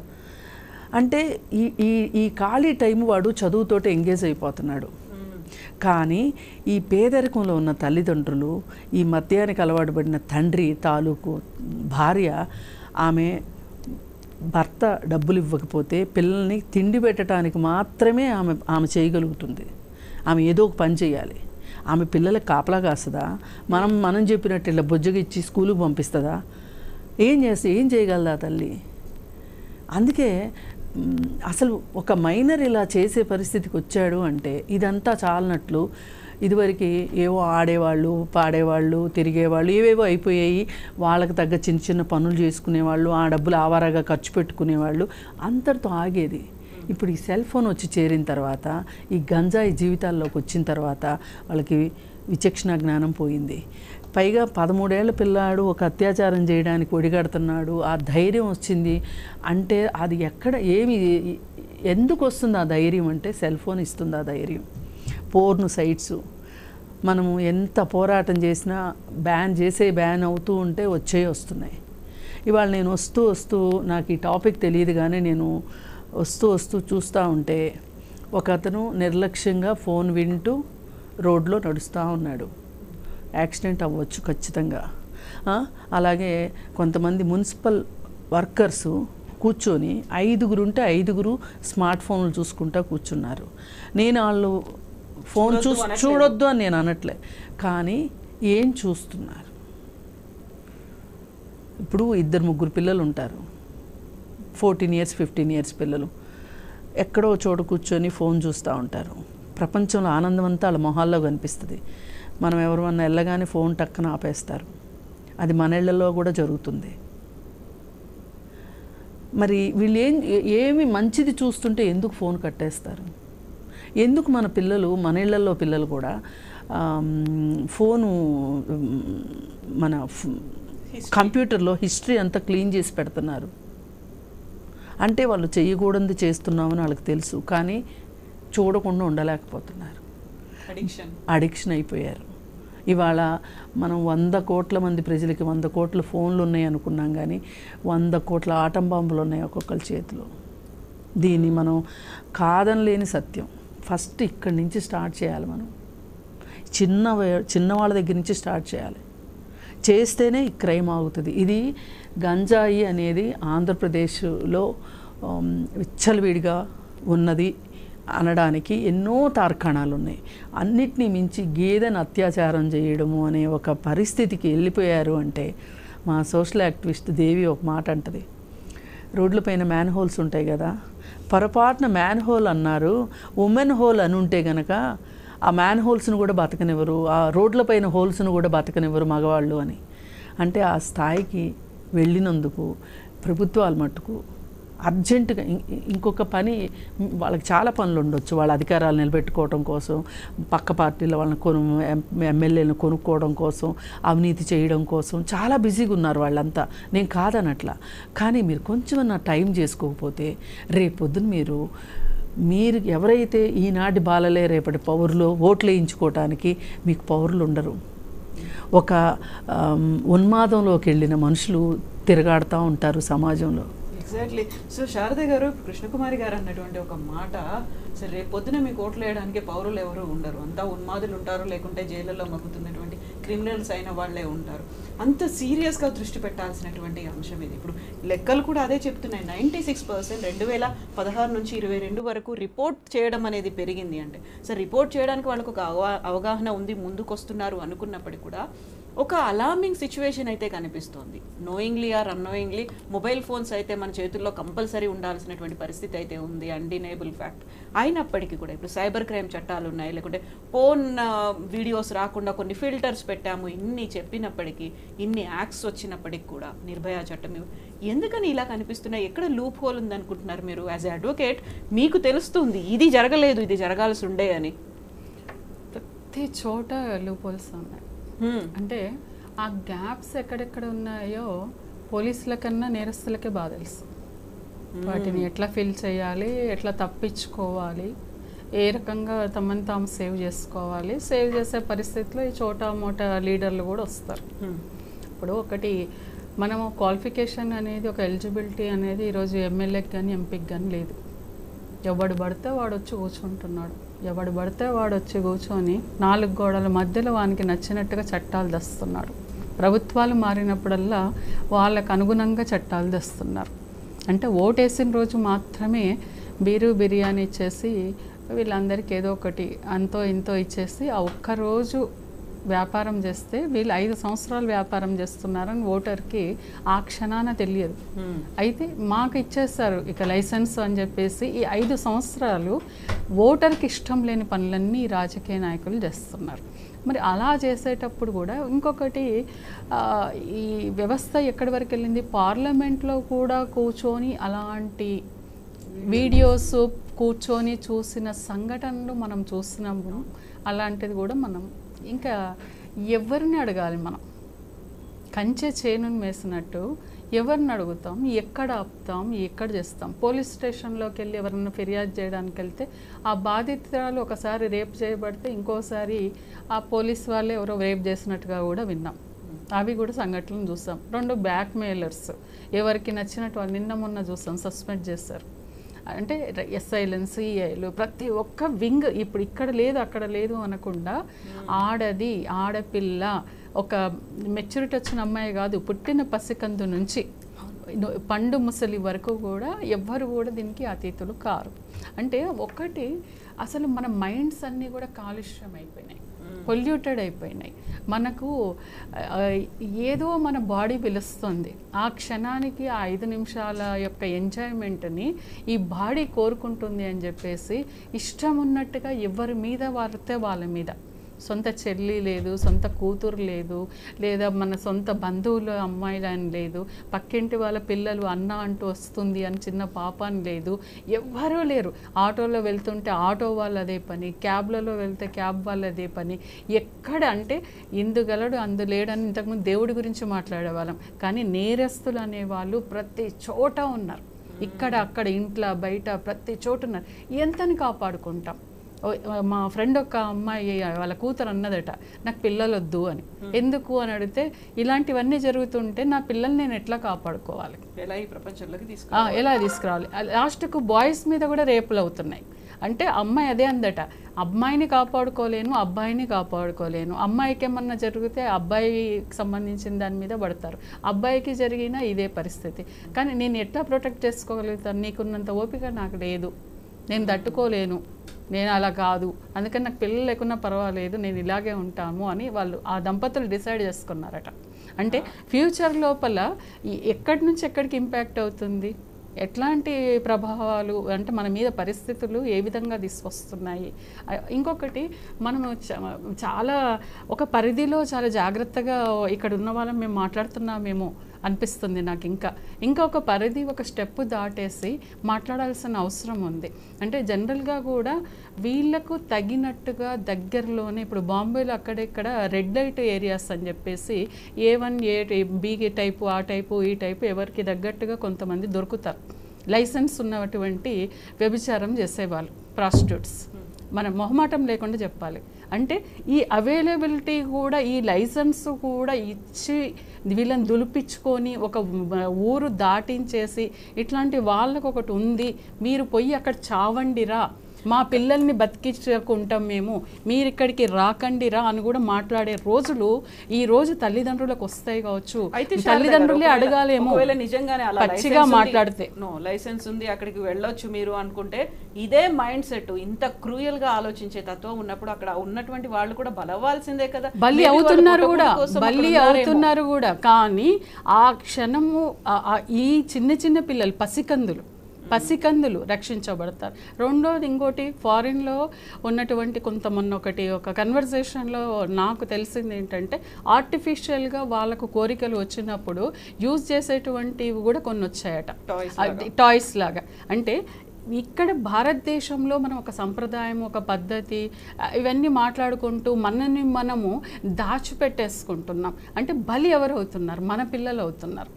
అంటే ఈ ఈ ఈ ఖాళీ టైం వాడు చదువుతోటి ఎంగేజ్ అయిపోతున్నాడు. కానీ ఈ పేదరికంలో ఉన్న తల్లిదండ్రులు, ఈ మద్యానికి అలవాటు పడిన తండ్రి తాలూకు భార్య, ఆమె భర్త డబ్బులు ఇవ్వకపోతే పిల్లల్ని తిండి పెట్టడానికి మాత్రమే ఆమె చేయగలుగుతుంది. ఆమె ఏదో ఒక పని చేయాలి. ఆమె పిల్లలకు కాపలా కాస్తుందా? మనం చెప్పినట్టు ఇలా బొజ్జగిచ్చి స్కూలుకి పంపిస్తుందా? ఏం చేయగలదా తల్లి? అందుకే అసలు ఒక మైనర్ ఇలా చేసే పరిస్థితికి వచ్చాడు అంటే ఇదంతా చాలనట్లు. ఇదివరకు ఏవో ఆడేవాళ్ళు, పాడేవాళ్ళు, తిరిగేవాళ్ళు, ఏవేవో అయిపోయాయి. వాళ్ళకి తగ్గ చిన్న చిన్న పనులు చేసుకునేవాళ్ళు, ఆ డబ్బులు ఆవారాగా ఖర్చు పెట్టుకునేవాళ్ళు, అంతటితో ఆగేది. ఇప్పుడు ఈ సెల్ ఫోన్ వచ్చి చేరిన తర్వాత, ఈ గంజాయి జీవితాల్లోకి వచ్చిన తర్వాత వాళ్ళకి విచక్షణ జ్ఞానం పోయింది. పైగా 13 ఏళ్ల పిల్లాడు ఒక అత్యాచారం చేయడానికి ఒడిగడుతున్నాడు, ఆ ధైర్యం వచ్చింది అంటే అది ఎందుకు వస్తుంది ఆ ధైర్యం అంటే సెల్ ఫోన్ ఇస్తుంది ఆ ధైర్యం. పోర్న్ సైట్స్ మనము ఎంత పోరాటం చేసినా బ్యాన్ అవుతూ ఉంటే వస్తున్నాయి. ఇవాళ నేను వస్తూ నాకు ఈ టాపిక్ తెలియదు కానీ నేను వస్తూ చూస్తూ ఉంటే ఒక అతను నిర్లక్ష్యంగా ఫోన్ వింటూ రోడ్లో నడుస్తూ ఉన్నాడు. యాక్సిడెంట్ అవ్వచ్చు ఖచ్చితంగా. అలాగే కొంతమంది మున్సిపల్ వర్కర్సు కూర్చొని 5 ఉంటే 5 స్మార్ట్ ఫోన్లు చూసుకుంటూ కూర్చున్నారు. నేను వాళ్ళు ఫోన్ చూడొద్దు అని నేను అనట్లే, కానీ ఏం చూస్తున్నారు? ఇప్పుడు 2-3 పిల్లలు ఉంటారు, 14 years 15 years పిల్లలు ఎక్కడో చోట కూర్చొని ఫోన్ చూస్తూ ఉంటారు. ప్రపంచంలో ఆనందం అంతా వాళ్ళ మొహాల్లో కనిపిస్తుంది. మనం ఎవరన్నా వెళ్ళగానే ఫోన్ టక్కన ఆపేస్తారు. అది మన ఇళ్లలో కూడా జరుగుతుంది. మరి వీళ్ళు ఏమి మంచిది చూస్తుంటే ఎందుకు ఫోన్ కట్టేస్తారు? ఎందుకు మన ఇళ్లలో పిల్లలు కూడా ఫోను మన కంప్యూటర్లో హిస్టరీ అంతా క్లీన్ చేసి పెడుతున్నారు? అంటే వాళ్ళు చేయకూడదు చేస్తున్నామని వాళ్ళకి తెలుసు, కానీ చూడకుండా ఉండలేకపోతున్నారు. అడిక్షన్ అయిపోయారు. ఇవాళ మనం 100 కోట్ల మంది ప్రజలకి 100 కోట్ల ఫోన్లు ఉన్నాయి అనుకున్నాం, కానీ 100 కోట్ల ఆటం బాంబులు ఉన్నాయి ఒక్కొక్కరి చేతిలో. దీన్ని మనం కాదనలేని సత్యం. ఫస్ట్ ఇక్కడి నుంచి స్టార్ట్ చేయాలి. మనం చిన్నవాళ్ళ దగ్గర నుంచి స్టార్ట్ చేయాలి. చేస్తేనే ఈ క్రైమ్ ఆగుతుంది. ఇది గంజాయి అనేది ఆంధ్రప్రదేశ్లో విచ్చలవిడిగా ఉన్నది అనడానికి ఎన్నో తార్కాణాలు ఉన్నాయి. అన్నిటినీ మించి గేదెను అత్యాచారం చేయడము అనే ఒక పరిస్థితికి వెళ్ళిపోయారు అంటే, మా సోషల్ యాక్టివిస్ట్ దేవి ఒక మాట అంటది, రోడ్లపైన మ్యాన్ హోల్స్ ఉంటాయి కదా, పొరపాటున మ్యాన్ హోల్ అన్నారు, ఉమెన్ హోల్ అని ఉంటే కనుక ఆ మ్యాన్ హోల్స్ను కూడా బతకనివ్వరు, ఆ రోడ్లపైన హోల్స్ను కూడా బతకనివ్వరు మగవాళ్ళు అని. అంటే ఆ స్థాయికి వెళ్ళినందుకు ప్రభుత్వాలు మట్టుకు అర్జెంటుగా ఇంకొక పని, వాళ్ళకి చాలా పనులు ఉండొచ్చు. వాళ్ళ అధికారాలు నిలబెట్టుకోవడం కోసం, పక్క పార్టీల వాళ్ళని ఎమ్మెల్యేలను కొనుక్కోవడం కోసం, అవినీతి చేయడం కోసం చాలా బిజీగా ఉన్నారు వాళ్ళంతా. నేను కాదనట్లా, కానీ మీరు కొంచెం టైం చేసుకోకపోతే రేపొద్దున మీరు ఎవరైతే ఈనాటి బాలలే రేపటి పౌరులు ఓట్లు వేయించుకోవటానికి మీకు పౌరులు ఉండరు. ఒక ఉన్మాదంలోకి వెళ్ళిన మనుషులు తిరగాడుతూ ఉంటారు సమాజంలో. ఎగ్జాక్ట్లీ. సో శారద గారు, కృష్ణకుమారి గారు అన్నటువంటి ఒక మాట, సరే రేపు పొద్దున మీకు ఓట్లు వేయడానికి పౌరులు ఎవరు ఉండరు, అంతా ఉన్మాదులు ఉంటారు, లేకుంటే జైళ్ళలో మగ్గుతున్నటువంటి క్రిమినల్స్ అయిన వాళ్ళే ఉంటారు. అంత సీరియస్గా దృష్టి పెట్టాల్సినటువంటి అంశం ఇది. ఇప్పుడు లెక్కలు కూడా అదే చెప్తున్నాయి. 96% 2016 నుంచి 22 వరకు రిపోర్ట్ చేయడం అనేది పెరిగింది. అంటే సరే రిపోర్ట్ చేయడానికి వాళ్ళకు ఒక అవగాహన ఉంది, ముందుకు వస్తున్నారు అనుకున్నప్పటికీ కూడా ఒక అలార్మింగ్ సిచ్యువేషన్ అయితే కనిపిస్తోంది. Knowingly are annoyingly mobile phones అయితే మన చేతుల్లో కంపల్సరీ ఉండాల్సినటువంటి పరిస్థితి అయితే ఉంది, అన్డినేబుల్ ఫ్యాక్ట్. అయినప్పటికీ కూడా ఇప్పుడు సైబర్ క్రైమ్ చట్టాలు ఉన్నాయి, లేకుంటే ఫోన్ వీడియోస్ రాకుండా కొన్ని ఫిల్టర్స్ పెట్టాము, ఇన్ని చెప్పినప్పటికీ, ఇన్ని యాక్ట్స్ వచ్చినప్పటికి కూడా నిర్భయ చట్టం ఎందుకని ఇలా కనిపిస్తున్నాయి? ఎక్కడ లూప్ హోల్ ఉందనుకుంటున్నారు మీరు? యాజ్ ఎ అడ్వకేట్ మీకు తెలుస్తుంది ఇది జరగలేదు, ఇది జరగాల్సి ఉండే అని. ప్రతి చోట లూప్ హోల్స్ ఉన్నాయి. అంటే ఆ గ్యాప్స్ ఎక్కడెక్కడ ఉన్నాయో పోలీసుల కన్నా నేరస్తులకే బాగా తెలుసు వాటిని ఎట్లా ఫిల్ చేయాలి, ఎట్లా తప్పించుకోవాలి, ఏ రకంగా తమను తాము సేవ్ చేసుకోవాలి. సేవ్ చేసే పరిస్థితిలో ఈ చోటా మోటా లీడర్లు కూడా వస్తారు. ఇప్పుడు ఒకటి మనము క్వాలిఫికేషన్ అనేది, ఒక ఎలిజిబిలిటీ అనేది ఈరోజు ఎమ్మెల్యేకి కానీ ఎంపీకి కానీ లేదు. ఎవడు పడితే వాడు వచ్చి కూర్చుంటున్నాడు. ఎవడు పడితే వాడు వచ్చి కూర్చొని 4 గోడల మధ్యలో వానికి నచ్చినట్టుగా చట్టాలు తెస్తున్నాడు. ప్రభుత్వాలు మారినప్పుడల్లా వాళ్ళకు అనుగుణంగా చట్టాలు తెస్తున్నారు. అంటే ఓటేసిన రోజు మాత్రమే బిర్యానీ ఇచ్చేసి వీళ్ళందరికీ ఏదో ఒకటి అంతో ఇంతో ఇచ్చేసి ఆ ఒక్కరోజు వ్యాపారం చేస్తే వీళ్ళు 5 సంవత్సరాలు వ్యాపారం చేస్తున్నారని ఓటర్కి ఆ క్షణాన తెలియదు. అయితే మాకు ఇచ్చేస్తారు ఇక లైసెన్స్ అని చెప్పేసి ఈ 5 సంవత్సరాలు ఓటర్కి ఇష్టం లేని పనులన్నీ రాజకీయ నాయకులు చేస్తున్నారు. మరి అలా చేసేటప్పుడు కూడా ఇంకొకటి ఈ వ్యవస్థ ఎక్కడి వరకు వెళ్ళింది, పార్లమెంట్లో కూడా కూర్చొని అలాంటి వీడియోస్ కూర్చొని చూసిన సంఘటనలు మనం చూస్తున్నాము. అలాంటిది కూడా మనం ఇంకా ఎవరిని అడగాలి? మనం కంచె చేనుని వేసినట్టు ఎవరిని అడుగుతాం, ఎక్కడ ఆపుతాం, ఎక్కడ చేస్తాం? పోలీస్ స్టేషన్లోకి వెళ్ళి ఎవరైనా ఫిర్యాదు చేయడానికి వెళ్తే ఆ బాధితురాలు ఒకసారి రేప్ చేయబడితే ఇంకోసారి ఆ పోలీస్ వాళ్ళే ఎవరో రేప్ చేసినట్టుగా కూడా విన్నాం. అవి కూడా సంఘటనలు చూస్తాం. 2 బ్యాక్ మెయిలర్స్ ఎవరికి నచ్చినట్టు వాళ్ళు నిన్న మొన్న చూస్తాం సస్పెండ్ చేస్తారు. అంటే ఎస్ఐలు, సిఐలు ప్రతి ఒక్క వింగ్ ఇప్పుడు ఇక్కడ లేదు అక్కడ లేదు అనకుండా ఆడపిల్ల ఒక మెచ్యూరిటీ వచ్చిన అమ్మాయి కాదు, పుట్టిన పసికందు నుంచి పండు ముసలి వరకు కూడా ఎవ్వరు కూడా దీనికి అతీతులు కారు. అంటే ఒకటి అసలు మన మైండ్స్ అన్నీ కూడా కాలుష్యం అయిపోయినాయి, పొల్యూటెడ్ అయిపోయినాయి. మనకు ఏదో మన బాడీ పిలుస్తుంది. ఆ క్షణానికి ఆ 5 నిమిషాల యొక్క ఎంజాయ్మెంట్ని ఈ బాడీ కోరుకుంటుంది అని చెప్పేసి ఇష్టం ఉన్నట్టుగా ఎవరి మీద వారితే వాళ్ళ మీద, సొంత చెల్లి లేదు, సొంత కూతురు లేదు, లేదా మన సొంత బంధువుల అమ్మాయిలు అని లేదు, పక్కింటి వాళ్ళ పిల్లలు అన్న అంటూ వస్తుంది అని చిన్న పాప అని లేదు, ఎవ్వరూ లేరు. ఆటోలో వెళ్తుంటే ఆటో వాళ్ళు అదే పని, క్యాబ్లలో వెళ్తే క్యాబ్ వాళ్ళు అదే పని. ఎక్కడ అంటే ఇందుగలడు అందులేడని ఇంతకుముందు దేవుడి గురించి మాట్లాడేవాళ్ళం, కానీ నేరస్తులు అనేవాళ్ళు ప్రతి చోట ఉన్నారు. ఇక్కడ అక్కడ ఇంట్లో బయట ప్రతి చోట ఉన్నారు. ఎంతని కాపాడుకుంటాం? మా ఫ్రెండ్ ఒక అమ్మాయి వాళ్ళ కూతురు అన్నదట, నాకు పిల్లలు వద్దు అని. ఎందుకు అని అడిగితే ఇలాంటివన్నీ జరుగుతుంటే నా పిల్లల్ని నేను ఎట్లా కాపాడుకోవాలి, ఎలా తీసుకురావాలి? లాస్ట్కు బాయ్స్ మీద కూడా రేపులు అవుతున్నాయి. అంటే అమ్మాయి అదే అందట, అమ్మాయిని కాపాడుకోలేను, అబ్బాయిని కాపాడుకోలేను. అమ్మాయికి ఏమన్నా జరిగితే అబ్బాయికి సంబంధించిన దాని మీద పడతారు, అబ్బాయికి జరిగినా ఇదే పరిస్థితి. కానీ నేను ఎట్లా ప్రొటెక్ట్ చేసుకోగలుగుతాను? నీకున్నంత ఓపిక నాకు లేదు, నేను తట్టుకోలేను, నేను అలా కాదు, అందుకని నాకు పిల్లలు లేకున్నా పర్వాలేదు, నేను ఇలాగే ఉంటాము అని వాళ్ళు ఆ దంపతులు డిసైడ్ చేసుకున్నారట. అంటే ఫ్యూచర్ లోపల ఎక్కడి నుంచి ఎక్కడికి ఇంపాక్ట్ అవుతుంది, ఎట్లాంటి ప్రభావాలు అంటే మన మీద పరిస్థితులు ఏ విధంగా తీసుకొస్తున్నాయి. ఇంకొకటి మనము చాలా ఒక పరిధిలో చాలా జాగ్రత్తగా ఇక్కడ ఉన్న వాళ్ళం మేము మాట్లాడుతున్నామేమో అనిపిస్తుంది నాకు. ఇంకొక పరిధి ఒక స్టెప్ దాటేసి మాట్లాడాల్సిన అవసరం ఉంది. అంటే జనరల్గా కూడా వీళ్ళకు తగినట్టుగా దగ్గరలోనే ఇప్పుడు బాంబేలో అక్కడెక్కడ రెడ్ లైట్ ఏరియాస్ అని చెప్పేసి A1 B టైపు ఆ టైపు ఈ టైపు ఎవరికి తగ్గట్టుగా కొంతమంది దొరుకుతారు. లైసెన్స్ ఉన్నటువంటి వ్యభిచారం చేసేవాళ్ళు, ప్రాస్టిట్యూట్స్. మనం మొహమాటం లేకుండా చెప్పాలి. అంటే ఈ అవైలబిలిటీ కూడా, ఈ లైసెన్స్ కూడా ఇచ్చి వీళ్ళని దులిపించుకొని ఒక ఊరు దాటించేసి ఇట్లాంటి వాళ్ళకు ఒకటి ఉంది, మీరు పోయి అక్కడ చావండిరా, మా పిల్లల్ని బతికించుకుంటాం మేము, మీరు ఇక్కడికి రాకండిరా అని కూడా మాట్లాడే రోజులు ఈ రోజు తల్లిదండ్రులకు వస్తాయి కావచ్చు. తల్లిదండ్రులే అడగాలేమో నిజంగానే పచ్చిగా మాట్లాడితే. లైసెన్స్ ఉంది అక్కడికి వెళ్ళొచ్చు మీరు అనుకుంటే, ఇదే మైండ్ సెట్ ఇంత క్రూయల్ గా ఆలోచించే తత్వం ఉన్నప్పుడు అక్కడ ఉన్నటువంటి వాళ్ళు కూడా బలవాల్సిందే కదా, బలి అవుతున్నారు కూడా. కానీ ఆ క్షణము ఈ చిన్న చిన్న పిల్లలు పసికందులు రక్షించబడతారు. రెండోది ఇంకోటి, ఫారిన్లో ఉన్నటువంటి ఒక కన్వర్జేషన్లో నాకు తెలిసింది ఏంటంటే, ఆర్టిఫిషియల్గా వాళ్ళకు కోరికలు వచ్చినప్పుడు యూజ్ చేసేటువంటివి కూడా కొన్ని వచ్చాయట, టాయ్స్ లాగా. అంటే ఇక్కడ భారతదేశంలో మనం ఒక సంప్రదాయం, ఒక పద్ధతి ఇవన్నీ మాట్లాడుకుంటూ మనని మనము దాచిపెట్టేసుకుంటున్నాం. అంటే బలి ఎవరు అవుతున్నారు? మన పిల్లలు అవుతున్నారు.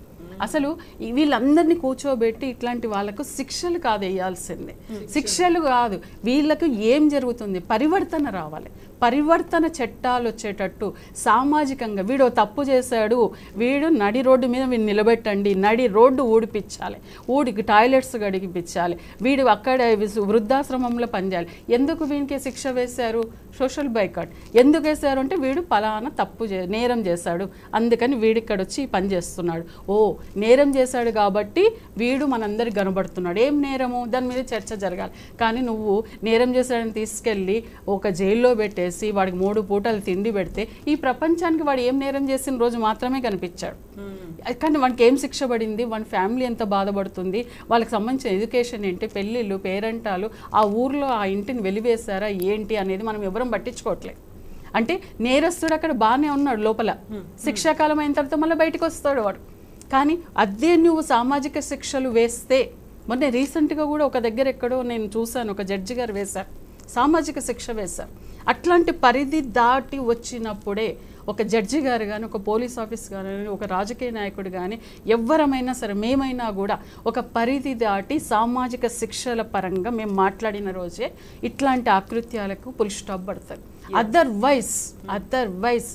అసలు వీళ్ళందరినీ కూర్చోబెట్టి ఇట్లాంటి వాళ్ళకు శిక్షలు కాదు వేయాల్సిందే, శిక్షలు కాదు, వీళ్ళకు ఏం జరుగుతుంది పరివర్తన రావాలి. పరివర్తన చట్టాలు వచ్చేటట్టు సామాజికంగా వీడు తప్పు చేశాడు, వీడు నడి రోడ్డు మీద వీడు నిలబెట్టండి, నడి రోడ్డు ఊడిపించాలి, ఊడికి టాయిలెట్స్ గడిగిపించాలి, వీడు అక్కడ వృద్ధాశ్రమంలో పనిచేయాలి. ఎందుకు వీనికి శిక్ష వేశారు? సోషల్ బైకాట్ ఎందుకు వేశారు అంటే వీడు పలానా నేరం చేశాడు, అందుకని వీడు ఇక్కడ వచ్చి పని చేస్తున్నాడు. ఓ నేరం చేశాడు కాబట్టి వీడు మనందరికి కనబడుతున్నాడు. ఏం నేరము? దాని మీద చర్చ జరగాలి. కానీ నువ్వు నేరం చేశాడని తీసుకెళ్ళి ఒక జైల్లో పెట్టేసి వాడికి 3 పూటలు తిండి పెడితే ఈ ప్రపంచానికి వాడు ఏం నేరం చేసిన రోజు మాత్రమే కనిపించాడు. కానీ వాడికి ఏం శిక్ష పడింది, వాడి ఫ్యామిలీ ఎంత బాధపడుతుంది, వాళ్ళకి సంబంధించిన ఎడ్యుకేషన్ ఏంటి, పెళ్ళిళ్ళు, పేరెంటాలు, ఆ ఊర్లో ఆ ఇంటిని వెలివేశారా ఏంటి అనేది మనం ఎవరం పట్టించుకోవట్లేదు. అంటే నేరస్తుడు అక్కడ బాగానే ఉన్నాడు లోపల, శిక్షాకాలం అయిన తర్వాత మళ్ళీ బయటకు వస్తాడు వాడు. కానీ అదే నువ్వు సామాజిక శిక్షలు వేస్తే, మొన్న రీసెంట్గా కూడా ఒక దగ్గర ఎక్కడో నేను చూశాను, ఒక జడ్జి గారు వేశారు, సామాజిక శిక్ష వేశారు. అట్లాంటి పరిధి దాటి వచ్చినప్పుడే ఒక జడ్జి గారు కానీ, ఒక పోలీస్ ఆఫీస్ కానీ, ఒక రాజకీయ నాయకుడు కానీ, ఎవరమైనా సరే మేమైనా కూడా ఒక పరిధి దాటి సామాజిక శిక్షల పరంగా మేము మాట్లాడిన రోజే ఇట్లాంటి ఆకృత్యాలకు ఫుల్ స్టాప్ పడతారు. అదర్వైజ్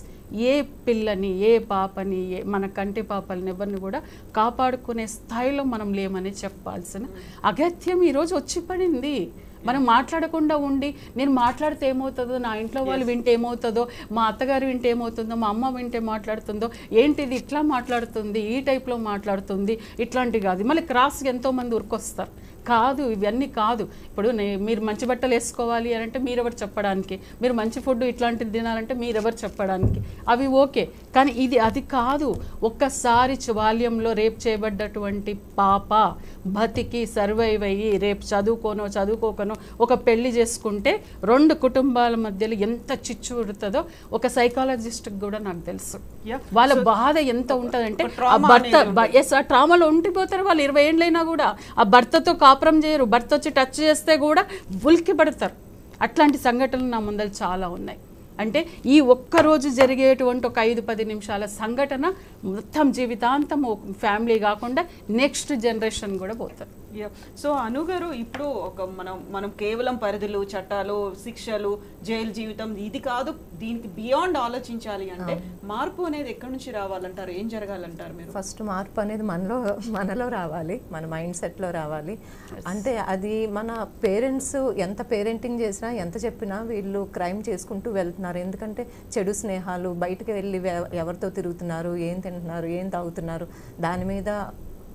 ఏ పిల్లని, ఏ పాపని, మన కంటి పాపల్ని ఎవరిని కూడా కాపాడుకునే స్థాయిలో మనం లేమని చెప్పాల్సిన అగత్యం ఈరోజు వచ్చి పడింది. మనం మాట్లాడకుండా ఉండి నేను మాట్లాడితే ఏమవుతుందో, నా ఇంట్లో వాళ్ళు వింటే ఏమవుతుందో, మా అత్తగారు వింటే ఏమవుతుందో, మా అమ్మ వింటే మాట్లాడుతుందో, ఏంటిది ఇట్లా మాట్లాడుతుంది, ఈ టైప్లో మాట్లాడుతుంది, ఇట్లాంటివి కాదు. మళ్ళీ క్రాస్గా ఎంతోమంది ఉరికొస్తారు. కాదు, ఇవన్నీ కాదు. ఇప్పుడు మీరు మంచి బట్టలు వేసుకోవాలి అని అంటే మీరెవరు చెప్పడానికి, మీరు మంచి ఫుడ్ ఇట్లాంటిది తినాలంటే మీరెవరు చెప్పడానికి, అవి ఓకే. కానీ అది కాదు. ఒక్కసారి బాల్యంలో రేప్ చేయబడ్డటువంటి పాప బతికి సర్వైవ్ అయ్యి రేపు చదువుకోకనో ఒక పెళ్లి చేసుకుంటే 2 కుటుంబాల మధ్యలో ఎంత చిచ్చు ఉడుతుందో ఒక సైకాలజిస్ట్కి కూడా నాకు తెలుసు. వాళ్ళ బాధ ఎంత ఉంటుందంటే ఆ ట్రామాలో ఉండిపోతారు వాళ్ళు. 20 ఏళ్ళైనా కూడా ఆ భర్తతో కాపురం చేయరు, భర్త వచ్చి టచ్ చేస్తే కూడా ఉలిక్కి పడతారు. అట్లాంటి సంఘటనలు నా ముందర చాలా ఉన్నాయి. అంటే ఈ ఒక్కరోజు జరిగేటువంటి ఒక 5-10 నిమిషాల సంఘటన మొత్తం జీవితాంతం ఫ్యామిలీ కాకుండా నెక్స్ట్ జనరేషన్ కూడా పోతారు. సో అనుగారు, ఇప్పుడు మనం కేవలం పరిధులు, చట్టాలు, శిక్షలు, జైలు జీవితం ఇది కాదు, దీనికి బియాండ్ ఆలోచించాలి అంటే మార్పు అనేది ఎక్కడి నుంచి రావాలంటారు? ఏం జరగాలంటారు మీరు? ఫస్ట్ మార్పు అనేది మనలో రావాలి, మన మైండ్ సెట్లో రావాలి. అంటే అది మన పేరెంట్స్ ఎంత పేరెంటింగ్ చేసినా, ఎంత చెప్పినా వీళ్ళు క్రైమ్ చేసుకుంటూ వెళ్తున్నారు. ఎందుకంటే చెడు స్నేహాలు, బయటకు వెళ్ళి ఎవరితో తిరుగుతున్నారు, ఏం తింటున్నారు, ఏం తాగుతున్నారు, దాని మీద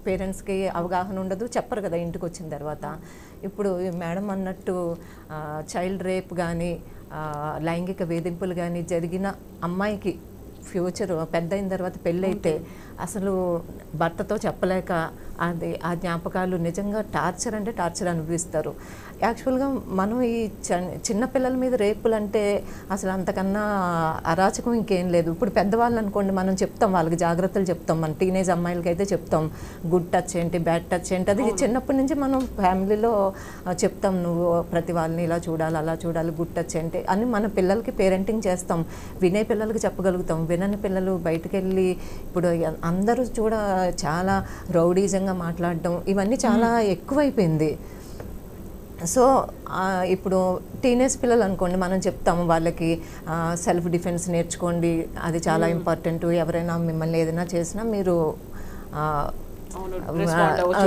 పేరెంట్స్కి అవగాహన ఉండదు, చెప్పరు కదా ఇంటికి వచ్చిన తర్వాత. ఇప్పుడు మేడం అన్నట్టు చైల్డ్ రేప్ కానీ, లైంగిక వేధింపులు కానీ జరిగిన అమ్మాయికి ఫ్యూచర్ పెద్ద అయిన తర్వాత పెళ్ళైతే అసలు భర్తతో చెప్పలేక ఆ జ్ఞాపకాలు నిజంగా టార్చర్ అంటే టార్చర్ అనిపిస్తారు. యాక్చువల్గా మనం ఈ చిన్నపిల్లల మీద రేపులు అంటే అసలు అంతకన్నా అరాచకం ఇంకేం లేదు. ఇప్పుడు పెద్దవాళ్ళు అనుకోండి, మనం చెప్తాం, వాళ్ళకి జాగ్రత్తలు చెప్తాం. మన టీనేజ్ అమ్మాయిలకి అయితే చెప్తాం గుడ్ టచ్ ఏంటి, బ్యాడ్ టచ్ ఏంటి, అది చిన్నప్పటి నుంచి మనం ఫ్యామిలీలో చెప్తాం. నువ్వు ప్రతి వాళ్ళని ఇలా చూడాలి, అలా చూడాలి, గుడ్ టచ్ ఏంటి అని మన పిల్లలకి పేరెంటింగ్ చేస్తాం. వినే పిల్లలకి చెప్పగలుగుతాం. వినని పిల్లలు బయటకు వెళ్ళి ఇప్పుడు అందరూ చాలా రౌడీజంగా మాట్లాడడం ఇవన్నీ చాలా ఎక్కువైపోయింది. సో ఇప్పుడు టీనేజ్ పిల్లలు అనుకోండి, మనం చెప్తాము వాళ్ళకి సెల్ఫ్ డిఫెన్స్ నేర్చుకోండి, అది చాలా ఇంపార్టెంట్. ఎవరైనా మిమ్మల్ని ఏదైనా చేసినా మీరు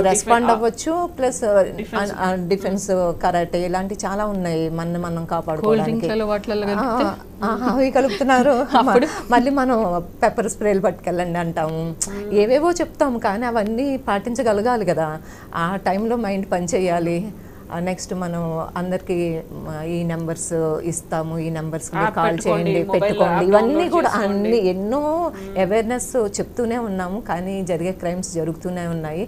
రెస్పాండ్ అవ్వచ్చు. ప్లస్ డిఫెన్స్, కరాటే ఇలాంటి చాలా ఉన్నాయి మనం కాపాడుకోవడానికి. అవి కలుపుతున్నారు. మళ్ళీ మనం పెప్పర్ స్ప్రేలు పట్టుకెళ్ళండి అంటాము, ఏవేవో చెప్తాము. కానీ అవన్నీ పాటించగలగాలి కదా. ఆ టైంలో మైండ్ పనిచేయాలి. నెక్స్ట్ మనం అందరికి ఈ నెంబర్స్ ఇస్తాము, ఈ నెంబర్స్ కాల్ చేయండి, పెట్టుకోండి, ఇవన్నీ కూడా అన్ని ఎన్నో అవేర్నెస్ చెప్తూనే ఉన్నాము. కానీ జరిగే క్రైమ్స్ జరుగుతూనే ఉన్నాయి.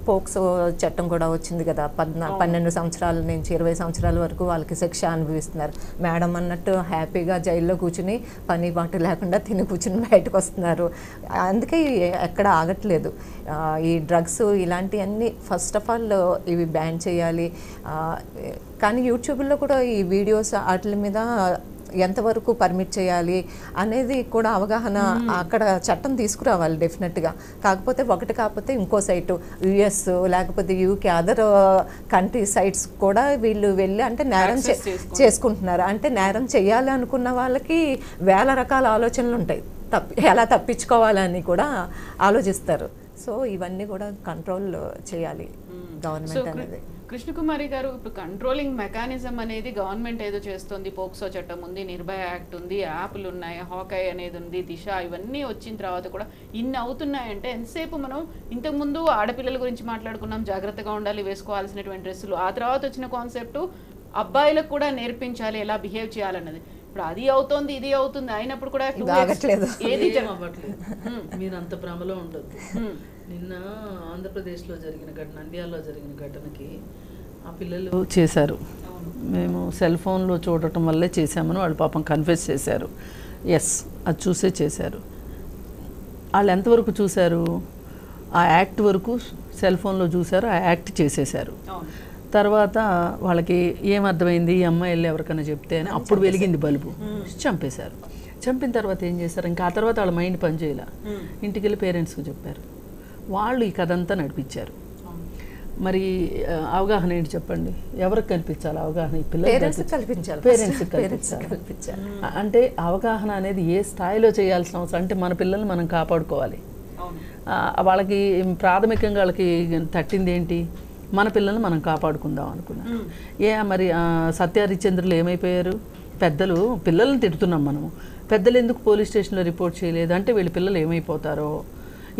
పోక్సో చట్టం కూడా వచ్చింది కదా, 12 సంవత్సరాల నుంచి 20 సంవత్సరాల వరకు వాళ్ళకి శిక్ష అనుభవిస్తున్నారు. మేడం అన్నట్టు హ్యాపీగా జైల్లో కూర్చుని పని పాటు లేకుండా తిని కూర్చుని బయటకు వస్తున్నారు. అందుకే ఎక్కడ ఆగట్లేదు. ఈ డ్రగ్స్ ఇలాంటివన్నీ ఫస్ట్ ఆఫ్ ఆల్ ఇవి బ్యాన్ చేయాలి. కానీ యూట్యూబ్లో కూడా ఈ వీడియోస్ వాటి మీద ఎంతవరకు పర్మిట్ చేయాలి అనేది కూడా అవగాహన అక్కడ చట్టం తీసుకురావాలి డెఫినెట్గా. కాకపోతే ఒకటి కాకపోతే ఇంకో సైటు యుఎస్ లేకపోతే యూకే అదర్ కంట్రీ సైట్స్ కూడా వీళ్ళు వెళ్ళి అంటే నేరం చేసుకుంటున్నారు. అంటే నేరం చేయాలి అనుకున్న వాళ్ళకి వేల రకాల ఆలోచనలు ఉంటాయి, ఎలా తప్పించుకోవాలని కూడా ఆలోచిస్తారు. సో ఇవన్నీ కూడా కంట్రోల్ చేయాలి గవర్నమెంట్ అనేది. కృష్ణకుమారి గారు, ఇప్పుడు కంట్రోలింగ్ మెకానిజం అనేది గవర్నమెంట్ ఏదో చేస్తుంది, పోక్సో చట్టం ఉంది, నిర్భయ యాక్ట్ ఉంది, యాప్లు ఉన్నాయి, హాకై అనేది ఉంది, దిశ, ఇవన్నీ వచ్చిన తర్వాత కూడా ఇన్ని అవుతున్నాయంటే ఎంతసేపు మనం ఇంతకుముందు ఆడపిల్లల గురించి మాట్లాడుకున్నాం, జాగ్రత్తగా ఉండాలి, వేసుకోవాల్సినటువంటి డ్రెస్సులు. ఆ తర్వాత వచ్చిన కాన్సెప్ట్ అబ్బాయిలకు కూడా నేర్పించాలి ఎలా బిహేవ్ చేయాలన్నది. ఇప్పుడు అది అవుతుంది ఇది అవుతుంది అయినప్పుడు కూడా ఏది అవ్వట్లేదు. మీరు అంత భ్రమలో ఉండదు. నిన్న ఆంధ్రప్రదేశ్లో జరిగిన ఘటన, నంద్యాలలో జరిగిన ఘటనకి ఆ పిల్లలు చేశారు, మేము సెల్ ఫోన్లో చూడటం వల్లే చేశామని వాళ్ళు పాపం కన్ఫెస్ చేశారు. ఎస్, అది చూసే చేశారు. వాళ్ళు ఎంతవరకు చూశారు? ఆ యాక్ట్ వరకు సెల్ ఫోన్లో చూశారు, ఆ యాక్ట్ చేసేశారు. తర్వాత వాళ్ళకి ఏమర్థమైంది, ఈ అమ్మాయి వెళ్ళి ఎవరికైనా చెప్తే అని అప్పుడు వెలిగింది బల్బు, చంపేశారు. చంపిన తర్వాత ఏం చేశారు? ఇంకా ఆ తర్వాత వాళ్ళ మైండ్ పనిచేయాల, ఇంటికి వెళ్ళి పేరెంట్స్కి చెప్పారు, వాళ్ళు ఈ కథ అంతా నడిపించారు. మరి అవగాహన ఏంటి చెప్పండి? ఎవరికి కల్పించాలి అవగాహన? ఈ పిల్లలు పేరెంట్స్కి కల్పించాలి. అంటే అవగాహన అనేది ఏ స్థాయిలో చేయాల్సిన అవసరం అంటే మన పిల్లల్ని మనం కాపాడుకోవాలి. వాళ్ళకి ప్రాథమికంగా వాళ్ళకి తట్టింది ఏంటి? మన పిల్లల్ని మనం కాపాడుకుందాం అనుకున్నాం. మరి సత్యహరిశ్చంద్రులు ఏమైపోయారు? పెద్దలు పిల్లల్ని తిడుతున్నాం మనము, పెద్దలు ఎందుకు పోలీస్ స్టేషన్లో రిపోర్ట్ చేయలేదు అంటే వీళ్ళ పిల్లలు ఏమైపోతారో,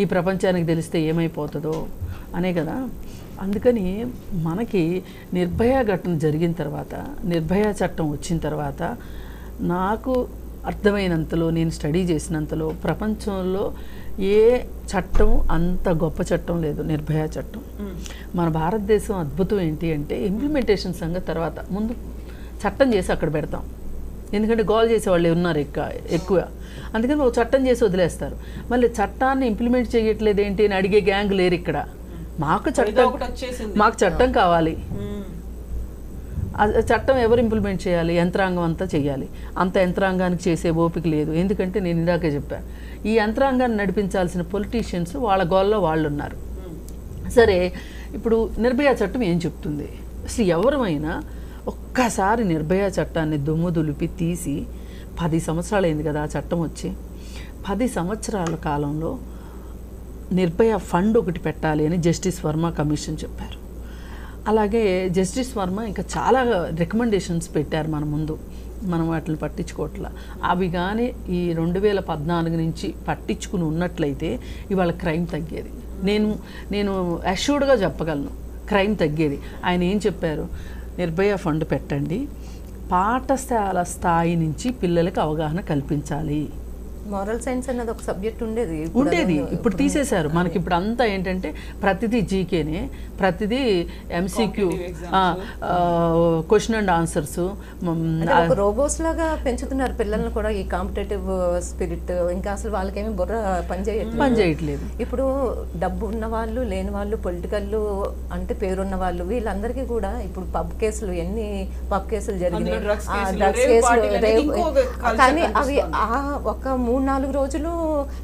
ఈ ప్రపంచానికి తెలిస్తే ఏమైపోతుందో అనే కదా. అందుకని మనకి నిర్భయ ఘటన జరిగిన తర్వాత, నిర్భయ చట్టం వచ్చిన తర్వాత నాకు అర్థమైనంతలో, నేను స్టడీ చేసినంతలో ప్రపంచంలో ఏ చట్టం అంత గొప్ప చట్టం లేదు నిర్భయ చట్టం. మన భారతదేశం అద్భుతం ఏంటి అంటే ఇంప్లిమెంటేషన్ సంగతి తర్వాత, ముందు చట్టం చేసి అక్కడ పెడతాం. ఎందుకంటే గోల్ చేసేవాళ్ళు ఉన్నారు ఎక్కువ, అందుకని ఒక చట్టం చేసి వదిలేస్తారు. మళ్ళీ చట్టాన్ని ఇంప్లిమెంట్ చేయట్లేదు ఏంటి అని అడిగే గ్యాంగ్ లేరు ఇక్కడ. మాకు చట్టం కావాలి. చట్టం ఎవరు ఇంప్లిమెంట్ చేయాలి? యంత్రాంగం అంతా చేయాలి. అంత యంత్రాంగానికి చేసే ఓపిక లేదు. ఎందుకంటే నేను ఇందాకే చెప్పాను, ఈ యంత్రాంగాన్ని నడిపించాల్సిన పొలిటీషియన్స్ వాళ్ళ గోల్లో వాళ్ళు ఉన్నారు. సరే, ఇప్పుడు నిర్భయ చట్టం ఏం చెప్తుంది? అసలు ఎవరమైనా ఒక్కసారి నిర్భయ చట్టాన్ని దుమ్ము దులిపి తీసి 10 సంవత్సరాలు అయింది కదా ఆ చట్టం వచ్చి. 10 సంవత్సరాల కాలంలో నిర్భయ ఫండ్ ఒకటి పెట్టాలి అని జస్టిస్ వర్మ కమిషన్ చెప్పారు. అలాగే జస్టిస్ వర్మ ఇంకా చాలా రికమెండేషన్స్ పెట్టారు మన ముందు, మనం వాటిని పట్టించుకోవట్లా. అవి కానీ ఈ 2014 నుంచి పట్టించుకుని ఉన్నట్లయితే ఇవాళ క్రైమ్ తగ్గేది. నేను అష్యూర్డ్గా చెప్పగలను, క్రైమ్ తగ్గేది. ఆయన ఏం చెప్పారు? నిర్భయ ఫండ్ పెట్టండి, పాఠశాల స్థాయి నుంచి పిల్లలకి అవగాహన కల్పించాలి. మోరల్ సైన్స్ అన్నది ఒక సబ్జెక్ట్ ఉండేది, ఇప్పుడు తీసేశారు. మనకి ఇప్పుడు అంతా ఏంటంటే ప్రతిదీ జీకేనే, ప్రతిదీ MCQ, question and answers. Robots లాగా పెంచుతున్నారు పిల్లల్ని కూడా, ఈ కాంపిటేటివ్ స్పిరిట్. ఇంకా అసలు వాళ్ళకేమీ బుర్ర పనిచేయట్లేదు. ఇప్పుడు డబ్బు ఉన్న వాళ్ళు, లేని వాళ్ళు, పొలిటికల్ అంటే పేరున్న వాళ్ళు, వీళ్ళందరికీ కూడా ఇప్పుడు ఎన్ని పబ్ కేసులు జరిగినాయి, డ్రగ్స్ కేసులు. కానీ అవి ఒక 3-4 రోజులు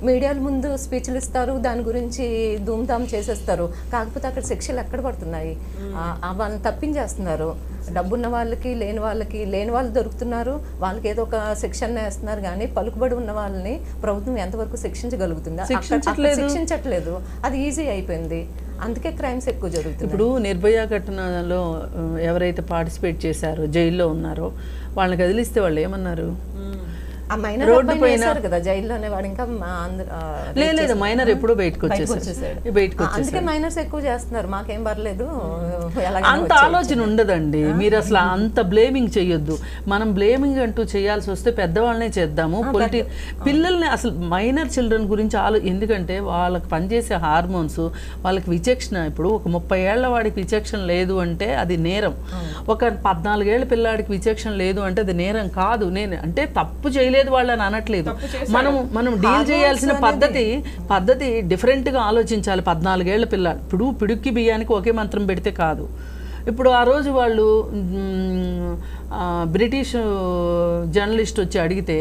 మీడియాల ముందు స్పీచ్లు ఇస్తారు, దాని గురించి ధూమ్ధామ్ చేసేస్తారు. కాకపోతే అక్కడ శిక్షలు ఎక్కడ పడుతున్నాయి? వాళ్ళని తప్పించేస్తున్నారు. డబ్బున్న వాళ్ళకి, లేని వాళ్ళు దొరుకుతున్నారు, వాళ్ళకి ఏదో ఒక శిక్షణ వేస్తున్నారు. కానీ పలుకుబడి ఉన్న వాళ్ళని ప్రభుత్వం ఎంతవరకు శిక్షించగలుగుతుందా? శిక్షించట్లేదు. అది ఈజీ అయిపోయింది. అందుకే క్రైమ్స్ ఎక్కువ జరుగుతుంది. ఇప్పుడు నిర్భయ ఘటనలో ఎవరైతే పార్టిసిపేట్ చేశారో, జైల్లో ఉన్నారో, వాళ్ళని కదిలిస్తే వాళ్ళు ఏమన్నారు? రోడ్డు పైన కదా జైల్లోనే వాడు. ఇంకా లేదు, మైనర్ ఎప్పుడూ బయటకు వచ్చేసాడు. అందుకే మైనర్స్ ఎక్కువ చేస్తున్నారు. మాకేం పర్లేదు అంత ఆలోచన ఉండదండి. మీరు అసలు అంత బ్లేమింగ్ చెయ్యొద్దు. మనం బ్లేమింగ్ అంటూ చేయాల్సి వస్తే పెద్దవాళ్ళనే చేద్దాము. పిల్లల్ని అసలు మైనర్ చిల్డ్రన్ గురించి ఎందుకంటే వాళ్ళకి పనిచేసే హార్మోన్స్, వాళ్ళకి విచక్షణ. ఇప్పుడు ఒక 30 ఏళ్ల వాడికి విచక్షణ లేదు అంటే అది నేరం. ఒక 14 ఏళ్ల పిల్లాడికి విచక్షణ లేదు అంటే అది నేరం కాదు. నేను అంటే తప్పు చేయలేదు వాళ్ళని అనట్లేదు. మనం డీల్ చేయాల్సిన పద్ధతి డిఫరెంట్గా ఆలోచించాలి. 14 ఏళ్ల పిల్లాడు ఇప్పుడు పిడుక్కి బియ్యానికి ఒకే మంత్రం పెడితే కాదు. ఇప్పుడు ఆ రోజు వాళ్ళు బ్రిటిష్ జర్నలిస్ట్ వచ్చి అడిగితే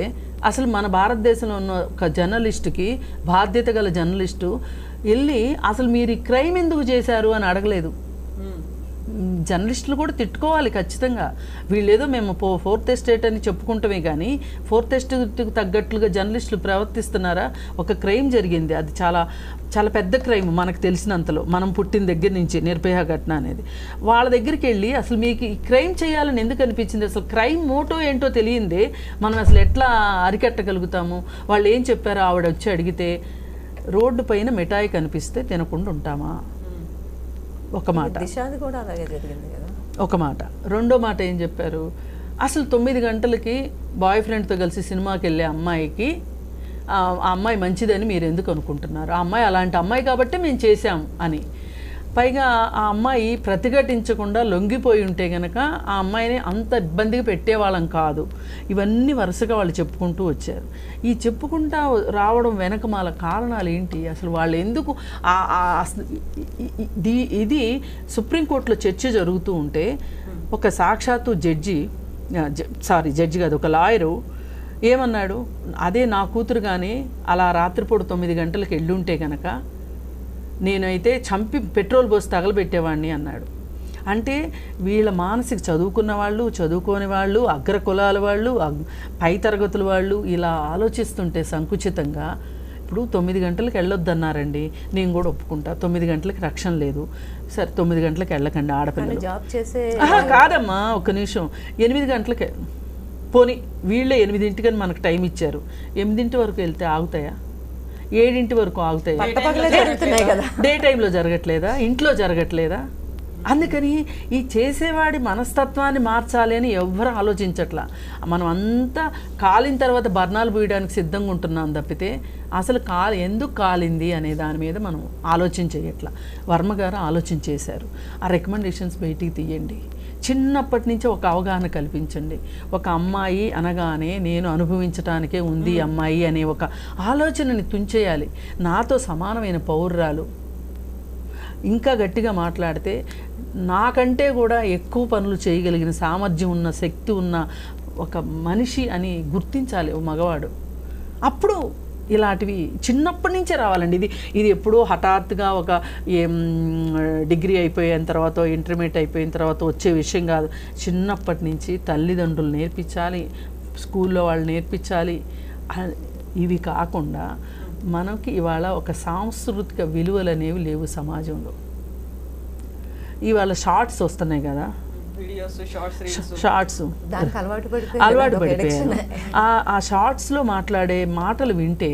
అసలు మన భారతదేశంలో ఉన్న ఒక జర్నలిస్టుకి, బాధ్యత గల జర్నలిస్టు వెళ్ళి అసలు మీరు ఈ క్రైమ్ ఎందుకు చేశారు అని అడగలేదు. జర్నలిస్టులు కూడా తిట్టుకోవాలి ఖచ్చితంగా. వీళ్ళేదో మేము ఫోర్త్ ఎస్టేట్ అని చెప్పుకుంటామే కానీ ఫోర్త్ ఎస్టేట్కి తగ్గట్లుగా జర్నలిస్టులు ప్రవర్తిస్తున్నారా? ఒక క్రైమ్ జరిగింది, అది చాలా చాలా పెద్ద క్రైమ్ మనకు తెలిసినంతలో, మనం పుట్టిన దగ్గర నుంచి నిర్భయ ఘటన అనేది. వాళ్ళ దగ్గరికి వెళ్ళి అసలు మీకు ఈ క్రైమ్ చేయాలని ఎందుకు అనిపించింది, అసలు క్రైమ్ మోటో ఏంటో తెలియందే మనం అసలు ఎట్లా అరికట్టగలుగుతాము? వాళ్ళు ఏం చెప్పారో ఆవిడ వచ్చి అడిగితే, రోడ్డు పైన మిఠాయి కనిపిస్తే తినకుండా ఉంటామా? ఒక మాట. దిశాది కూడా అలాగే జరిగింది కదా. ఒక మాట. రెండో మాట ఏం చెప్పారు, అసలు 9 గంటలకి బాయ్ ఫ్రెండ్తో కలిసి సినిమాకి వెళ్ళే అమ్మాయికి ఆ అమ్మాయి మంచిదని మీరు ఎందుకు అనుకుంటున్నారు? ఆ అమ్మాయి అలాంటి అమ్మాయి కాబట్టి మేము చేశాం అని. పైగా ఆ అమ్మాయి ప్రతిఘటించకుండా లొంగిపోయి ఉంటే కనుక ఆ అమ్మాయిని అంత ఇబ్బందిగా పెట్టేవాళ్ళం కాదు. ఇవన్నీ వరుసగా వాళ్ళు చెప్పుకుంటూ వచ్చారు. ఈ చెప్పుకుంటా రావడం వెనక మాల కారణాలు ఏంటి? అసలు వాళ్ళు ఎందుకు ఇది సుప్రీంకోర్టులో చర్చ జరుగుతూ ఉంటే ఒక సాక్షాత్తు జడ్జి కాదు, ఒక లాయరు ఏమన్నాడు, అదే నా కూతురు కానీ అలా రాత్రిపూట 9 గంటలకు వెళ్ళుంటే కనుక నేనైతే చంపి పెట్రోల్ పోసి తగలబెట్టేవాడిని అన్నాడు. అంటే వీళ్ళ మానసిక చదువుకున్న వాళ్ళు, చదువుకోని వాళ్ళు, అగ్ర కులాల వాళ్ళు, పై తరగతుల వాళ్ళు ఇలా ఆలోచిస్తుంటే సంకుచితంగా, ఇప్పుడు 9 గంటలకు వెళ్ళొద్దన్నారండి, నేను కూడా ఒప్పుకుంటా. 9 గంటలకు రక్షణ లేదు, సరే 9 గంటలకు వెళ్ళకండి ఆడపిల్లలు. జాబ్ చేసే కాదమ్మా, ఒక్క నిమిషం. 8 గంటలకే పోనీ, వీళ్ళే 8 మనకు టైం ఇచ్చారు. 8 వరకు వెళ్తే ఆగుతాయా? 7 వరకు ఆగుతాయి. డే టైంలో జరగట్లేదా? ఇంట్లో జరగట్లేదా? అందుకని ఈ చేసేవాడి మనస్తత్వాన్ని మార్చాలి అని ఎవ్వరూ ఆలోచించట్లా. మనం అంతా కాలిన తర్వాత బర్ణాలు పూయడానికి సిద్ధంగా ఉంటున్నాం తప్పితే అసలు ఎందుకు కాలింది అనే దాని మీద మనం ఆలోచన చేయట్లా. వర్మ గారు ఆలోచన చేశారు. ఆ రికమెండేషన్స్ బయటికి తీయండి. చిన్నప్పటి నుంచి ఒక అవగాహన కల్పించండి. ఒక అమ్మాయి అనగానే నేను అనుభవించటానికే ఉంది అమ్మాయి అనే ఒక ఆలోచనని తుంచేయాలి. నాతో సమానమైన పౌరురాలు, ఇంకా గట్టిగా మాట్లాడితే నాకంటే కూడా ఎక్కువ పనులు చేయగలిగిన సామర్థ్యం ఉన్న, శక్తి ఉన్న ఒక మనిషి అని గుర్తించాలి ఓ మగవాడు. అప్పుడు ఇలాంటివి చిన్నప్పటి నుంచే రావాలండి. ఇది ఎప్పుడో హఠాత్తుగా ఒక డిగ్రీ అయిపోయిన తర్వాత, ఇంటర్మీడియట్ అయిపోయిన తర్వాత వచ్చే విషయం కాదు. చిన్నప్పటి నుంచి తల్లిదండ్రులు నేర్పించాలి, స్కూల్లో వాళ్ళు నేర్పించాలి. ఇవి కాకుండా మనకి ఇవాళ ఒక సాంస్కృతిక విలువలు అనేవి లేవు సమాజంలో. ఇవాళ షార్ట్స్ వస్తున్నాయి కదా, షార్ట్స్ అలవాటు పడిపోయాను. ఆ షార్ట్స్లో మాట్లాడే మాటలు వింటే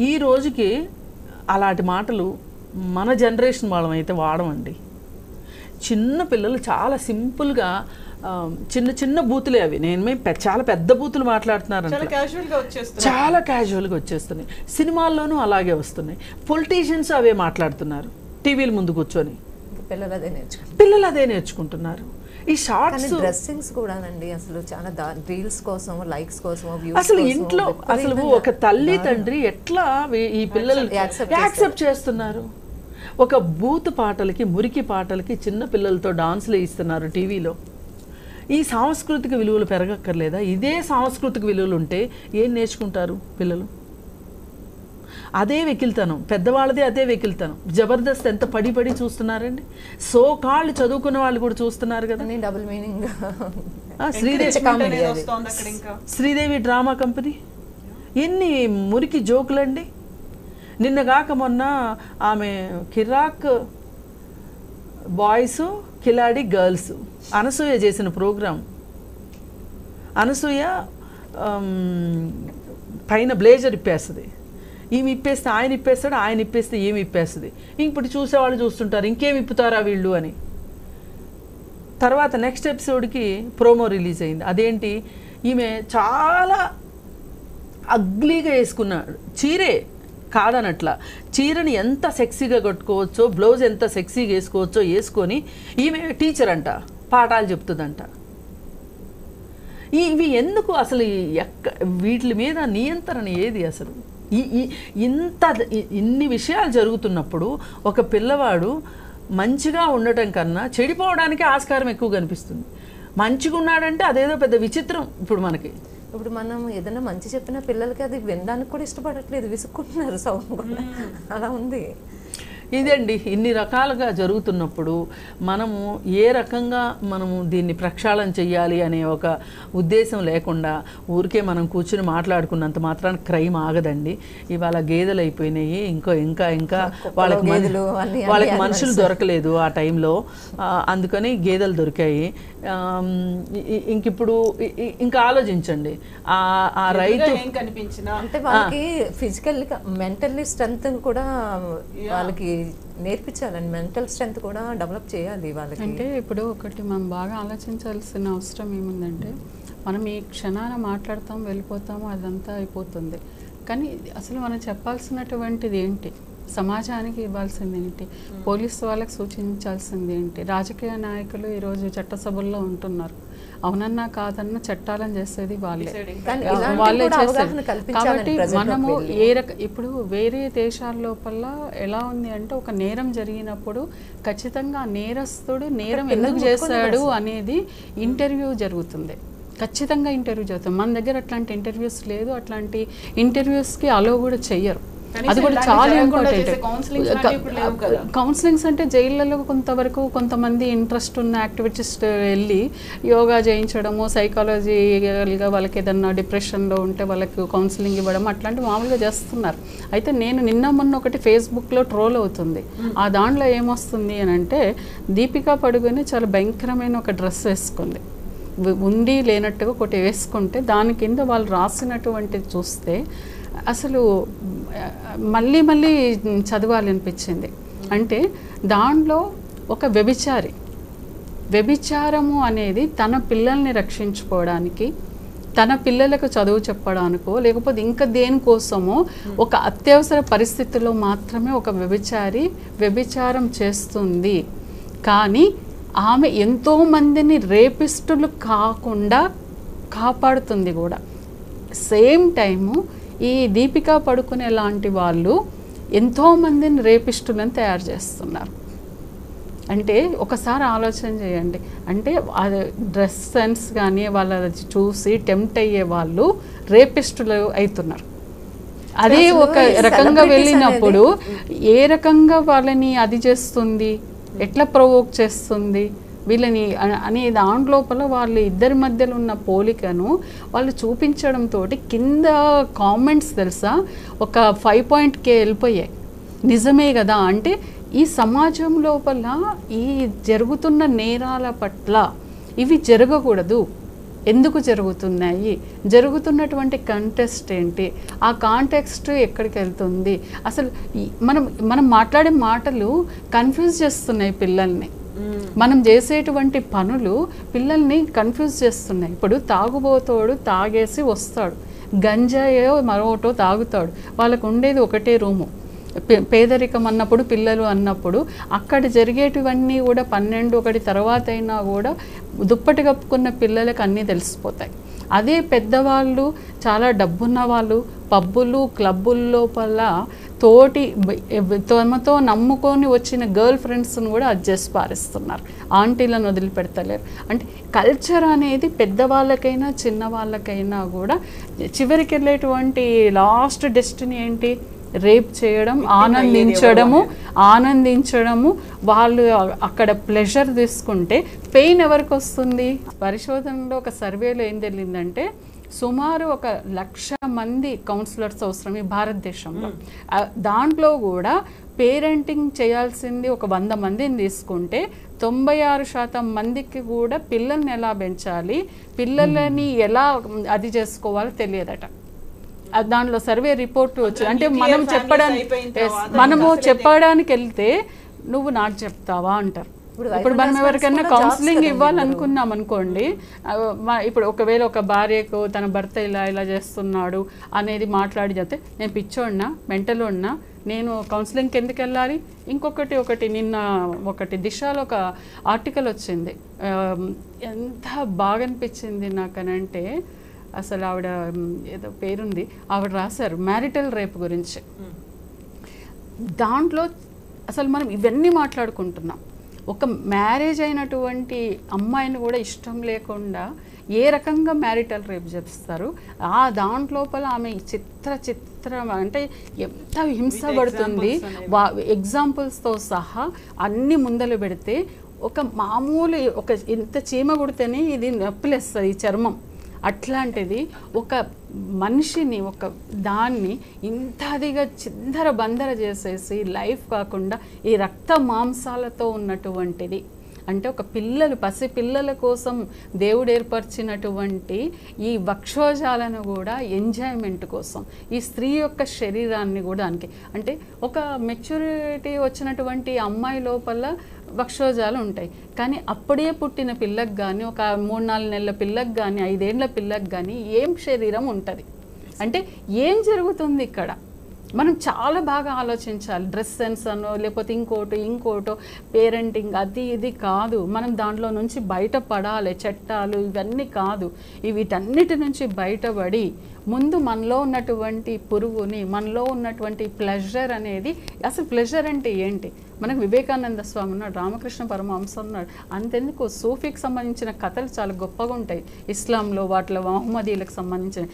ఈ రోజుకి అలాంటి మాటలు మన జనరేషన్ వాళ్ళం అయితే వాడమండి. చిన్న పిల్లలు చాలా సింపుల్గా చిన్న చిన్న బూతులే అవి. నేను చాలా పెద్ద బూతులు మాట్లాడుతున్నారంటే చాలా క్యాజువల్గా వచ్చేస్తున్నాయి. సినిమాల్లోనూ అలాగే వస్తున్నాయి. పొలిటీషియన్స్ అవే మాట్లాడుతున్నారు టీవీల ముందు కూర్చొని. పిల్లలు అదే నేర్చుకుంటున్నారు. ఈ షార్ట్స్, డ్రెస్సింగ్స్ కూడానండి అసలు చాలా రీల్స్ కోసం, లైక్స్ కోసం, అసలు ఇంట్లో అసలు ఒక తల్లి తండ్రి ఎట్లా ఈ పిల్లలు యాక్సెప్ట్ చేస్తున్నారు? ఒక బూత్ పాటలకి, మురికి పాటలకి చిన్న పిల్లలతో డాన్సులు వేయిస్తున్నారు టీవీలో. ఈ సాంస్కృతిక విలువలు పెరగక్కర్లేదా? ఇదే సాంస్కృతిక విలువలు ఉంటే ఏం నేర్చుకుంటారు పిల్లలు? అదే వెకిల్తనం, పెద్దవాళ్ళదే అదే వెకిల్తనం. జబర్దస్త్ ఎంత పడి పడి చూస్తున్నారండి. సో కాళ్ళు చదువుకున్న వాళ్ళు కూడా చూస్తున్నారు కదా. Double meaning. Sridevi drama company ఎన్ని మురికి జోకులండి. నిన్నగాక మొన్న ఆమె కిరాక్ బాయ్స్, కిలాడి గర్ల్స్, అనసూయ చేసిన ప్రోగ్రాం. అనసూయ పైన బ్లేజర్ ఇప్పేస్తుంది, ఈమె ఇప్పేస్తే ఆయన ఇప్పేస్తాడు, ఆయన ఇప్పేస్తే ఏమి ఇప్పేస్తుంది. ఇప్పుడు చూసేవాళ్ళు చూస్తుంటారు ఇంకేమి ఇప్పుతారా వీళ్ళు అని. తర్వాత నెక్స్ట్ ఎపిసోడ్కి ప్రోమో రిలీజ్ అయింది. అదేంటి, ఈమె చాలా అగ్లీగా వేసుకున్నాడు చీరే కాదనట్లా, చీరని ఎంత సెక్సీగా కట్టుకోవచ్చో, బ్లౌజ్ ఎంత సెక్సీగా వేసుకోవచ్చో వేసుకొని ఈమె టీచర్ అంట, పాఠాలు చెప్తుందంట. ఇవి ఎందుకు అసలు? వీటి మీద నియంత్రణ ఏది అసలు? ఇన్ని విషయాలు జరుగుతున్నప్పుడు ఒక పిల్లవాడు మంచిగా ఉండటం కన్నా చెడిపోవడానికి ఆస్కారం ఎక్కువ కనిపిస్తుంది. మంచిగా ఉన్నాడంటే అదేదో పెద్ద విచిత్రం ఇప్పుడు మనకి. ఇప్పుడు మనం ఏదైనా మంచి చెప్పిన పిల్లలకి అది వినడానికి కూడా ఇష్టపడట్లేదు, విసుక్కుంటున్నారు సౌండ్ కూడా, అలా ఉంది. ఇదండి ఇన్ని రకాలుగా జరుగుతున్నప్పుడు మనము ఏ రకంగా మనము దీన్ని ప్రక్షాళన చెయ్యాలి అనే ఒక ఉద్దేశం లేకుండా ఊరికే మనం కూర్చుని మాట్లాడుకున్నంత మాత్రాన క్రైమ్ ఆగదండి. ఇవాళ గేదెలు అయిపోయినాయి, ఇంకా వాళ్ళకి మనుషులు దొరకలేదు ఆ టైంలో, అందుకని గేదెలు దొరికాయి. ఇంకిప్పుడు ఇంకా ఆలోచించండి, ఆ రైతు అంటే వాళ్ళకి ఫిజికల్గా మెంటల్లీ స్ట్రెంత్ కూడా వాళ్ళకి నేర్పించాలండి, మెంటల్ స్ట్రెంత్ కూడా డెవలప్ చేయాలి వాళ్ళకి. అంటే ఇప్పుడు ఒకటి మనం బాగా ఆలోచించాల్సిన అవసరం ఏముందంటే, మనం ఈ క్షణాన మాట్లాడతాం వెళ్ళిపోతాము అదంతా అయిపోతుంది, కానీ అసలు మనం చెప్పాల్సినటువంటిది ఏంటి, సమాజానికి ఇవ్వాల్సింది ఏంటి, పోలీసు వాళ్ళకి సూచించాల్సింది ఏంటి. రాజకీయ నాయకులు ఈరోజు చట్టసభల్లో ఉంటున్నారు, అవునన్నా కాదన్నా చట్టాలను చేసేది వాళ్ళే చేస్తారు. కాబట్టి మనము ఇప్పుడు వేరే దేశాల లోపల ఎలా ఉంది అంటే, ఒక నేరం జరిగినప్పుడు ఖచ్చితంగా నేరస్తుడు నేరం ఎందుకు చేశాడు అనేది ఇంటర్వ్యూ జరుగుతుంది, ఖచ్చితంగా ఇంటర్వ్యూ జరుగుతుంది. మన దగ్గర అట్లాంటి ఇంటర్వ్యూస్ లేదు, అట్లాంటి ఇంటర్వ్యూస్కి అలో కూడా చెయ్యరు. అది కూడా చాలా ఇంపార్టెంట్. కౌన్సిలింగ్స్ అంటే జైళ్ళలో కొంతవరకు కొంతమంది ఇంట్రెస్ట్ ఉన్న యాక్టివిటీస్ వెళ్ళి యోగా చేయించడము, సైకాలజీగా వాళ్ళకి ఏదన్నా డిప్రెషన్లో ఉంటే వాళ్ళకి కౌన్సిలింగ్ ఇవ్వడం అట్లాంటివి మామూలుగా చేస్తున్నారు. అయితే నేను నిన్న మొన్న ఒకటి ఫేస్బుక్లో ట్రోల్ అవుతుంది, ఆ దాంట్లో ఏమొస్తుంది అని అంటే, దీపికా పడుకొని చాలా భయంకరమైన ఒక డ్రెస్ వేసుకుంది, ఉండి లేనట్టుగా ఒకటి వేసుకుంటే దాని కింద వాళ్ళు రాసినటువంటిది చూస్తే అసలు మళ్ళీ మళ్ళీ చదవాలనిపించింది. అంటే దాంట్లో ఒక వ్యభిచారము అనేది తన పిల్లల్ని రక్షించుకోవడానికి, తన పిల్లలకు చదువు చెప్పడానికో లేకపోతే ఇంకా దేనికోసమో ఒక అత్యవసర పరిస్థితుల్లో మాత్రమే ఒక వ్యభిచారం చేస్తుంది. కానీ ఆమె ఎంతోమందిని రేపిస్టులు కాకుండా కాపాడుతుంది కూడా. సేమ్ టైము ఈ దీపికా పడుకునే లాంటి వాళ్ళు ఎంతోమందిని రేపిస్టులను తయారు చేస్తున్నారు. అంటే ఒకసారి ఆలోచన చేయండి, అంటే డ్రెస్ సెన్స్ కానీ వాళ్ళ చూసి టెంప్ట్ అయ్యే వాళ్ళు రేపిస్టులు అవుతున్నారు. అదే ఒక రకంగా వెళ్ళినప్పుడు ఏ రకంగా వాళ్ళని అది చేస్తుంది, ఎట్లా ప్రొవోక్ చేస్తుంది వీళ్ళని అనే దాని లోపల వాళ్ళు ఇద్దరి మధ్యలో ఉన్న పోలికను వాళ్ళు చూపించడంతో కింద కామెంట్స్ తెలుసా ఒక 5K వెళ్ళిపోయాయి. నిజమే కదా, అంటే ఈ సమాజం లోపల ఈ జరుగుతున్న నేరాల పట్ల ఇవి జరగకూడదు, ఎందుకు జరుగుతున్నాయి, జరుగుతున్నటువంటి కంటెక్స్ట్ ఏంటి, ఆ కాంటెక్స్ట్ ఎక్కడికి వెళ్తుంది, అసలు మనం మాట్లాడే మాటలు కన్ఫ్యూజ్ చేస్తున్నాయి పిల్లల్ని. మనం చేసేటువంటి పనులు పిల్లల్ని కన్ఫ్యూజ్ చేస్తున్నాయి. ఇప్పుడు తాగుబోతోడు తాగేసి వస్తాడు, గంజాయో మరోటో తాగుతాడు, వాళ్ళకు ఉండేది ఒకటే రూము. పేదరికం అన్నప్పుడు పిల్లలు అన్నప్పుడు అక్కడ జరిగేటివన్నీ కూడా 12-1 తర్వాత అయినా కూడా దుప్పటి కప్పుకున్న పిల్లలకు అన్నీ తెలిసిపోతాయి. అదే పెద్దవాళ్ళు చాలా డబ్బున్న వాళ్ళు పబ్బులు క్లబ్బుల లోపల తమతో నమ్ముకొని వచ్చిన గర్ల్ ఫ్రెండ్స్ను కూడా అడ్జస్ట్ పారిస్తున్నారు, ఆంటీలను వదిలిపెడతలేరు. అంటే కల్చర్ అనేది పెద్దవాళ్ళకైనా చిన్నవాళ్ళకైనా కూడా చివరికి వెళ్ళేటువంటి లాస్ట్ డెస్టినీ ఏంటి, రేప్ చేయడం, ఆనందించడము. వాళ్ళు అక్కడ ప్లెజర్ తీసుకుంటే పెయిన్ ఎవరికి వస్తుంది? పరిశోధనలో ఒక సర్వేలో ఏం తెలిసిందంటే సుమారు 1,00,000 మంది కౌన్సిలర్స్ అవసరం ఈ భారతదేశంలో. దాంట్లో కూడా పేరెంటింగ్ చేయాల్సింది 100 మందిని తీసుకుంటే 96% మందికి కూడా పిల్లల్ని ఎలా పెంచాలి, పిల్లలని ఎలా అది చేసుకోవాలో తెలియదట. దాంట్లో సర్వే రిపోర్ట్ వచ్చింది. అంటే మనము చెప్పడానికి వెళ్తే నువ్వు నాకు చెప్తావా అంటారు. ఇప్పుడు మనం ఎవరికైనా కౌన్సిలింగ్ ఇవ్వాలనుకున్నాం అనుకోండి, ఇప్పుడు ఒకవేళ ఒక భార్యకు తన భర్త ఇలా చేస్తున్నాడు అనేది మాట్లాడి చెప్తే నేను పిచ్చోడినా మెంటలోడినా నేను కౌన్సిలింగ్కి ఎందుకు వెళ్ళాలి? ఇంకొకటి నిన్న దిశలో ఒక ఆర్టికల్ వచ్చింది, ఎంత బాగా అనిపించింది నాకనంటే, అసలు ఆవిడ ఏదో పేరుంది, ఆవిడ రాశారు మ్యారిటల్ రేప్ గురించి. దాంట్లో అసలు మనం ఇవన్నీ మాట్లాడుకుంటున్నాం. ఒక మ్యారేజ్ అయినటువంటి అమ్మాయిని కూడా ఇష్టం లేకుండా ఏ రకంగా మ్యారిటల్ రేప్ చేస్తారు, ఆ దాంట్లోపల ఆమె చిత్ర అంటే ఎంత హింసపడుతుంది, ఎగ్జాంపుల్స్తో సహా అన్ని ముందలు పెడితే ఒక మామూలు ఒక ఇంత చీమ కుడితేనే ఇది నొప్పిలేస్తుంది ఈ చర్మం, అట్లాంటిది ఒక మనిషిని ఒక దాన్ని ఇంతదిగా చిందర బందర చేసేసి లైఫ్ కాకుండా ఈ రక్త మాంసాలతో ఉన్నటువంటిది అంటే ఒక పసి పిల్లల కోసం దేవుడు ఏర్పరిచినటువంటి ఈ వక్షోజాలను కూడా ఎంజాయ్మెంట్ కోసం ఈ స్త్రీ యొక్క శరీరాన్ని కూడా అంటే ఒక మెచ్యూరిటీ వచ్చినటువంటి అమ్మాయి లోపల వక్షోజాలు ఉంటాయి, కానీ అప్పుడే పుట్టిన పిల్లకి కానీ ఒక 3-4 నెలల పిల్లకి కానీ 5 ఏళ్ల పిల్లకి కానీ ఏం శరీరం ఉంటుంది అంటే ఏం జరుగుతుంది ఇక్కడ? మనం చాలా బాగా ఆలోచించాలి. డ్రెస్ సెన్స్ అనో లేకపోతే ఇంకోటో పేరెంటింగ్ అది ఇది కాదు, మనం దాంట్లో నుంచి బయటపడాలి. చట్టాలు ఇవన్నీ కాదు, వీటన్నిటి నుంచి బయటపడి ముందు మనలో ఉన్నటువంటి పురుగుని, మనలో ఉన్నటువంటి ప్లెజర్ అనేది, అసలు ప్లెజర్ అంటే ఏంటి? మనకు వివేకానంద స్వామి ఉన్నాడు, రామకృష్ణ పరమహంస ఉన్నాడు, అంతెందుకు సూఫీకి సంబంధించిన కథలు చాలా గొప్పగా ఉంటాయి. ఇస్లాంలో వాటిలో మహమ్మదీలకు సంబంధించిన,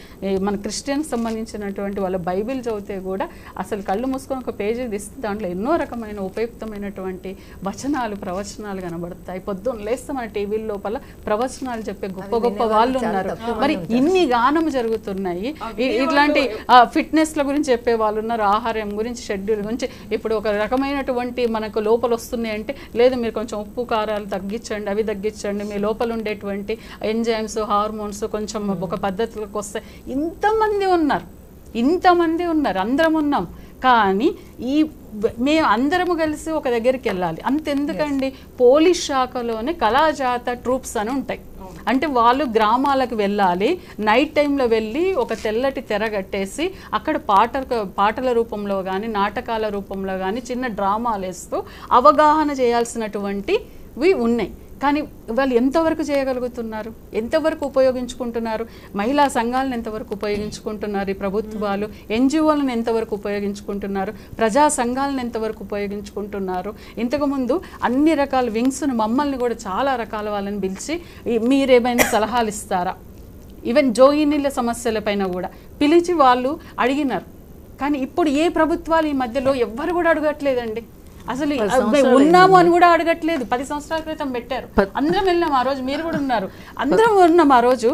మన క్రిస్టియన్కి సంబంధించినటువంటి వాళ్ళ బైబిల్ చదివితే కూడా అసలు కళ్ళు మూసుకొని ఒక పేజీ తీస్తే దాంట్లో ఎన్నో రకమైన ఉపయుక్తమైనటువంటి వచనాలు ప్రవచనాలు కనబడతాయి. పొద్దున్న లేస్తే మన టీవీ లోపల ప్రవచనాలు చెప్పే గొప్ప వాళ్ళు ఉన్నారు. మరి ఇన్ని గానం జరుగుతున్నాయి. ఇట్లాంటి ఫిట్నెస్ల గురించి చెప్పే వాళ్ళు ఉన్నారు, ఆహారం గురించి, షెడ్యూల్ గురించి. ఇప్పుడు ఒక రకమైనటువంటి మనకు లోపల వస్తున్నాయి అంటే, లేదు మీరు కొంచెం ఉప్పు కారాలు తగ్గించండి, అవి తగ్గించండి, మీ లోపల ఉండేటువంటి ఎంజైమ్స్ హార్మోన్స్ కొంచెం ఒక పద్ధతిలోకి వస్తాయి. ఇంతమంది ఉన్నారు, అందరం ఉన్నాం. కానీ మేము అందరము కలిసి ఒక దగ్గరికి వెళ్ళాలి. అంతెందుకండి, పోలీస్ శాఖలోనే కళాజాత ట్రూప్స్ అని ఉంటాయి. అంటే వాళ్ళు గ్రామాలకు వెళ్ళాలి, నైట్ టైంలో వెళ్ళి ఒక తెల్లటి తెర కట్టేసి అక్కడ పాటల రూపంలో కానీ నాటకాల రూపంలో కానీ చిన్న డ్రామాలు వేస్తూ అవగాహన చేయాల్సినటువంటివి ఉన్నాయి. కానీ వాళ్ళు ఎంతవరకు చేయగలుగుతున్నారు, ఎంతవరకు ఉపయోగించుకుంటున్నారు? మహిళా సంఘాలను ఎంతవరకు ఉపయోగించుకుంటున్నారు ఈ ప్రభుత్వాలు? ఎన్జిఓలను ఎంతవరకు ఉపయోగించుకుంటున్నారు? ప్రజా సంఘాలను ఎంతవరకు ఉపయోగించుకుంటున్నారు? ఇంతకుముందు అన్ని రకాల వింగ్స్ను, మమ్మల్ని కూడా చాలా రకాల వాళ్ళని పిలిచి మీరేమైనా సలహాలు ఇస్తారా, ఈవెన్ జోయినీల సమస్యలపైన కూడా పిలిచి వాళ్ళు అడిగినారు. కానీ ఇప్పుడు ఏ ప్రభుత్వాలు ఈ మధ్యలో ఎవ్వరు కూడా అడగట్లేదండి. అసలు ఉన్నాము అని కూడా అడగట్లేదు. 10 సంవత్సరాల క్రితం పెట్టారు, అందరం వెళ్ళాం. ఆ రోజు మీరు కూడా ఉన్నారు, అందరం ఉన్నాం. ఆ రోజు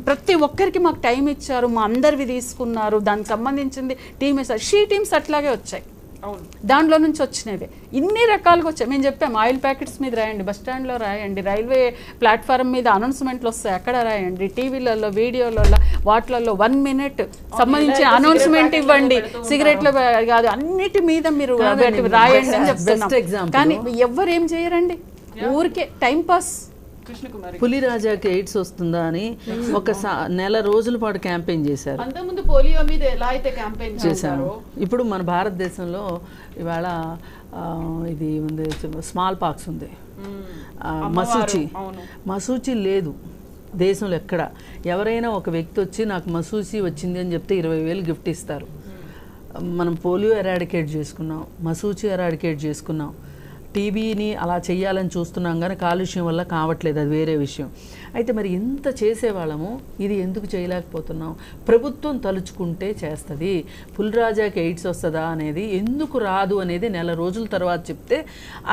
ప్రతి ఒక్కరికి మాకు టైం ఇచ్చారు, మా అందరివి తీసుకున్నారు, దానికి సంబంధించింది టీమ్స్ అట్లాగే వచ్చాయి. దాంట్లో నుంచి వచ్చినవి ఇన్ని రకాలుగా వచ్చాయి. మేము చెప్పాము, ఆయిల్ ప్యాకెట్స్ మీద రాయండి, బస్ స్టాండ్లో రాయండి, రైల్వే ప్లాట్ఫామ్ మీద అనౌన్స్మెంట్లు వస్తాయి అక్కడ రాయండి, టీవీలలో వీడియోలలో వాటిలలో 1 minute సంబంధించిన అనౌన్స్మెంట్ ఇవ్వండి, సిగరెట్లు కాదు అన్నిటి మీద మీరు రాయండి అని చెప్తున్నాం. కానీ ఎవ్వరు ఏం చేయరండి, ఊరికే టైం పాస్. పులిరాజాకి ఎయిడ్స్ వస్తుందా అని ఒక నెల రోజుల పాటు క్యాంపెయిన్ చేశారు. అంతకుముందు పోలియో మీద ఎలా అయితే క్యాంపెయిన్ చేశారు, ఇప్పుడు మన భారతదేశంలో ఇవాళ ఇది ఉంది, స్మాల్ పాక్స్ ఉంది, మసూచి లేదు దేశంలో ఎక్కడ. ఎవరైనా ఒక వ్యక్తి వచ్చి నాకు మసూచి వచ్చింది అని చెప్తే 20,000 గిఫ్ట్ ఇస్తారు. మనం పోలియో ఎరాడికేట్ చేసుకున్నాం, మసూచి ఎరాడికేట్ చేసుకున్నాం, టీబీని అలా చేయాలని చూస్తున్నాం, కానీ కాలుష్యం వల్ల కావట్లేదు, అది వేరే విషయం. అయితే మరి ఇంత చేసేవాళ్ళము ఇది ఎందుకు చేయలేకపోతున్నాం? ప్రభుత్వం తలుచుకుంటే చేస్తుంది. పులిరాజాకి ఎయిడ్స్ వస్తుందా అనేది, ఎందుకు రాదు అనేది నెల రోజుల తర్వాత చెప్తే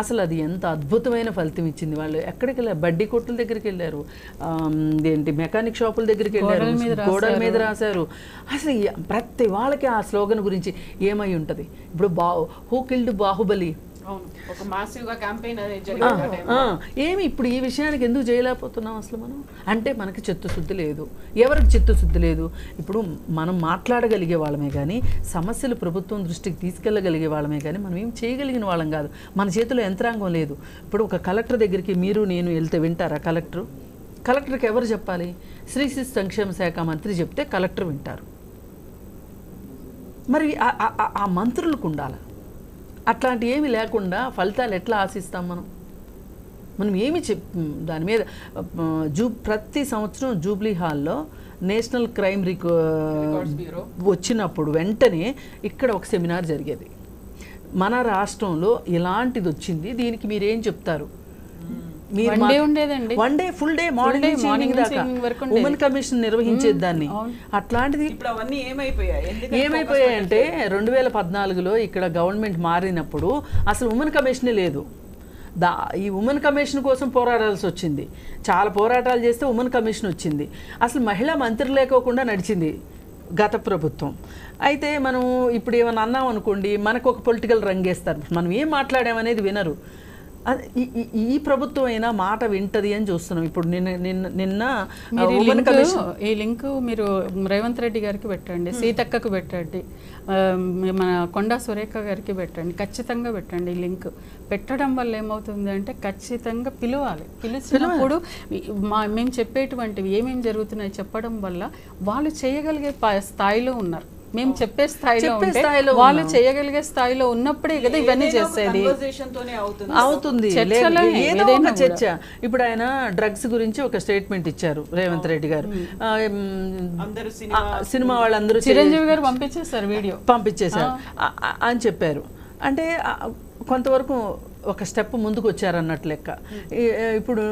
అసలు అది ఎంత అద్భుతమైన ఫలితం ఇచ్చింది. వాళ్ళు ఎక్కడికి వెళ్ళారు, బడ్డీ కొట్టుల దగ్గరికి వెళ్ళారు, ఏంటి మెకానిక్ షాపుల దగ్గరికి వెళ్ళారు, గోడల మీద రాశారు. అసలు ప్రతి వాళ్ళకి ఆ స్లోగన్ గురించి ఏమై ఉంటుంది. ఇప్పుడు హూ కిల్డ్ బాహుబలి, ఏమి ఇప్పుడు ఈ విషయానికి ఎందుకు చేయలేకపోతున్నాం అసలు మనం? అంటే మనకి చిత్తశుద్ధి లేదు. ఎవరికి చిత్తశుద్ధి లేదు? ఇప్పుడు మనం మాట్లాడగలిగే వాళ్ళమే కానీ, సమస్యలు ప్రభుత్వం దృష్టికి తీసుకెళ్ళగలిగే వాళ్ళమే కానీ మనం ఏం చేయగలిగిన వాళ్ళం కాదు. మన చేతిలో యంత్రాంగం లేదు. ఇప్పుడు ఒక కలెక్టర్ దగ్గరికి మీరు నేను వెళ్తే వింటారా? కలెక్టర్కి ఎవరు చెప్పాలి? స్త్రీ శిశు సంక్షేమ శాఖ మంత్రి చెప్తే కలెక్టర్ వింటారు. మరి ఆ మంత్రులకు ఉండాలి. అట్లాంటి ఏమి లేకుండా ఫలితాలు ఎట్లా ఆశిస్తాం మనం ఏమి దాని మీద ప్రతి సంవత్సరం జూబ్లీ హాల్లో నేషనల్ క్రైమ్ వచ్చినప్పుడు వెంటనే ఇక్కడ ఒక సెమినార్ జరిగేది. మన రాష్ట్రంలో ఇలాంటిది వచ్చింది, దీనికి మీరేం చెప్తారు? మీరు One day ఉండేదండి. One day full day morning morning నుంచి దాకా evening వరకు ఉండేది. ఉమెన్ కమిషన్ నిర్వహించేది దాన్ని. అట్లాంటిది ఇప్పుడు అవన్నీ ఏమైపోయాయి? ఏమైపోయాయంటే 2014లో ఇక్కడ గవర్నమెంట్ మారినప్పుడు అసలు ఉమెన్ కమిషనే లేదు. ఈ ఉమెన్ కమిషన్ కోసం పోరాడాల్సి వచ్చింది. చాలా పోరాటాలు చేస్తే ఉమెన్ కమిషన్ వచ్చింది. అసలు మహిళా మంత్రి లేకోకుండా నడిచింది గత ప్రభుత్వం. అయితే మనం ఇప్పుడు ఏమైనా అన్నాం అనుకోండి, మనకు ఒక పొలిటికల్ రంగేస్తారు, మనం ఏం మాట్లాడామనేది వినరు. ఈ ప్రభుత్వం అయినా మాట వింటది అని చూస్తున్నాం. ఇప్పుడు నిన్న ఈ లింక్ మీరు రేవంత్ రెడ్డి గారికి పెట్టండి, సీతక్కకు పెట్టండి, మన కొండా సురేఖ గారికి పెట్టండి, ఖచ్చితంగా పెట్టండి. ఈ లింక్ పెట్టడం వల్ల ఏమవుతుంది అంటే ఖచ్చితంగా పిలిచినప్పుడు మేము చెప్పేటువంటివి ఏమేమి జరుగుతున్నాయి చెప్పడం వల్ల వాళ్ళు చేయగలిగే స్థాయిలో ఉన్నారు. మేము చెప్పే స్థాయిలో ఉంటే వాళ్ళు చేయగలిగే స్థాయిలో ఉన్నప్పుడే కదా ఇవన్నీ చేసేది. అవుతుంది ఏదో ఒక చర్చ. ఇప్పుడు ఆయన డ్రగ్స్ గురించి ఒక స్టేట్మెంట్ ఇచ్చారు రేవంత్ రెడ్డి గారు. సినిమా వాళ్ళందరూ చిరంజీవి గారు పంపించేశారు అని చెప్పారు. అంటే కొంతవరకు ఒక స్టెప్ ముందుకు వచ్చారన్నట్లు లెక్క. ఇప్పుడు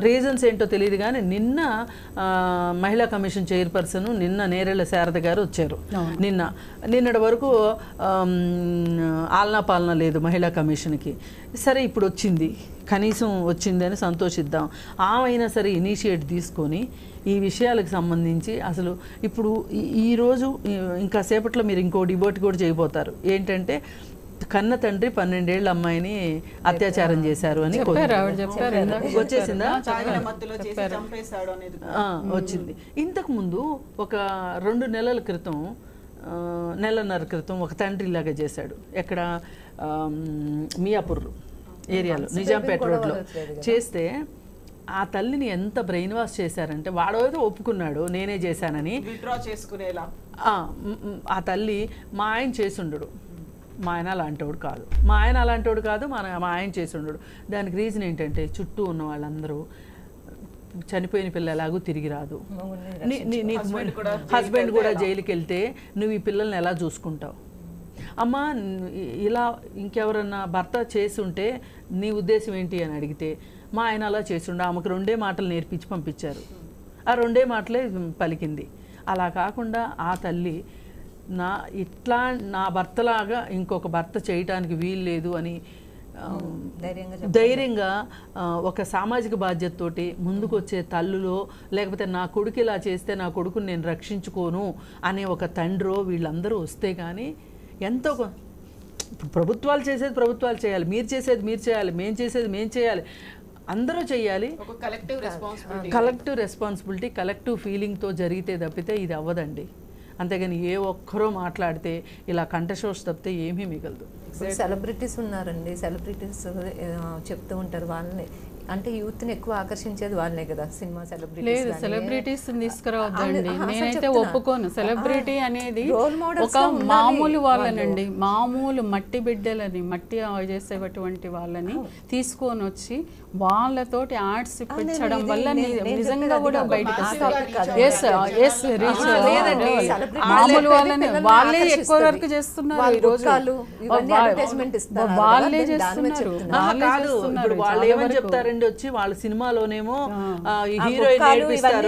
రీజన్స్ ఏంటో తెలియదు కానీ నిన్న మహిళా కమిషన్ చైర్పర్సన్ నిన్న నేరేళ్ల శారద గారు వచ్చారు. నిన్నటి వరకు ఆలనా పాలన లేదు మహిళా కమిషన్కి. సరే ఇప్పుడు వచ్చింది, కనీసం వచ్చింది అని సంతోషిద్దాం. ఆమెైనా సరే ఇనిషియేట్ తీసుకొని ఈ విషయాలకు సంబంధించి అసలు ఇప్పుడు ఈరోజు ఇంకా సేపట్లో మీరు ఇంకో డిబేట్ కూడా చేయబోతారు. ఏంటంటే కన్న తండ్రి 12 ఏళ్ల అమ్మాయిని అత్యాచారం చేశారు అని వచ్చేసిందా? వచ్చింది. ఇంతకు ముందు ఒక 2 నెలల క్రితం, నెలన్నర క్రితం ఒక తండ్రి ఇలాగా చేశాడు. ఎక్కడ మియాపూర్ ఏరియాలో, నిజాంపేట రోడ్లో చేస్తే ఆ తల్లిని ఎంత బ్రెయిన్ వాష్ చేశారంటే, వాడేదో ఒప్పుకున్నాడు నేనే చేశానని, ఆ తల్లి మా ఆయన చేసుండడు, మా ఆయన అలాంటోడు కాదు, మా ఆయన చేసి ఉండడు. దానికి రీజన్ ఏంటంటే చుట్టూ ఉన్న వాళ్ళందరూ చనిపోయిన పిల్ల ఎలాగూ తిరిగి రాదు, నీకు హస్బెండ్ కూడా జైలుకి వెళ్తే నువ్వు ఈ పిల్లల్ని ఎలా చూసుకుంటావు అమ్మా, ఇలా ఇంకెవరన్నా భర్త చేసి ఉంటే నీ ఉద్దేశం ఏంటి అని అడిగితే మా ఆయన అలా చేసిండు. ఆమెకు 2 మాటలు నేర్పించి పంపించారు. ఆ 2 మాటలే పలికింది. అలా కాకుండా ఆ తల్లి నా భర్తలాగా ఇంకొక భర్త చేయటానికి వీలు లేదు అని ధైర్యంగా ఒక సామాజిక బాధ్యతతోటి ముందుకు వచ్చే తల్లులో, లేకపోతే నా కొడుకు ఇలా చేస్తే నా కొడుకుని నేను రక్షించుకోను అనే ఒక తండ్రో వీళ్ళందరూ వస్తే కానీ ఎంతో ప్రభుత్వాలు చేసేది ప్రభుత్వాలు చేయాలి, మీరు చేసేది మీరు చేయాలి, మేము చేసేది మేము చేయాలి, అందరూ చేయాలి. కలెక్టివ్ రెస్పాన్సిబిలిటీ కలెక్టివ్ ఫీలింగ్తో జరిగితే తప్పితే ఇది అవ్వదండి. అంతేగాని ఏ ఒక్కరో మాట్లాడితే ఇలా కంఠశోష తప్పితే ఏమీ మిగలదు. సెలబ్రిటీస్ ఉన్నారండి, సెలబ్రిటీస్ చెప్తూ ఉంటారు, వాళ్ళని అంటే యూత్ని ఎక్కువ ఆకర్షించేది వాళ్ళే కదా సినిమా లేదు. సెలబ్రిటీస్ తీసుకురావద్దండి, నేనైతే ఒప్పుకోను. సెలబ్రిటీ అనేది ఒక మామూలు వాళ్ళనండి, మామూలు మట్టి బిడ్డలని, మట్టి చేసేటువంటి వాళ్ళని తీసుకొని వచ్చి వాళ్ళతోటి యాడ్స్ ఇప్పించడం వల్ల నిజంగా కూడా బయటకు మామూలు వాళ్ళని వాళ్ళే ఎక్కువ వరకు చేస్తున్నారు ఈ రోజు, వాళ్ళే చేస్తున్నారు. వాళ్ళు ఏమని చెప్తారండి, వచ్చి వాళ్ళ సినిమాలోనేమో హీరోయిన్ నేర్పిస్తారు,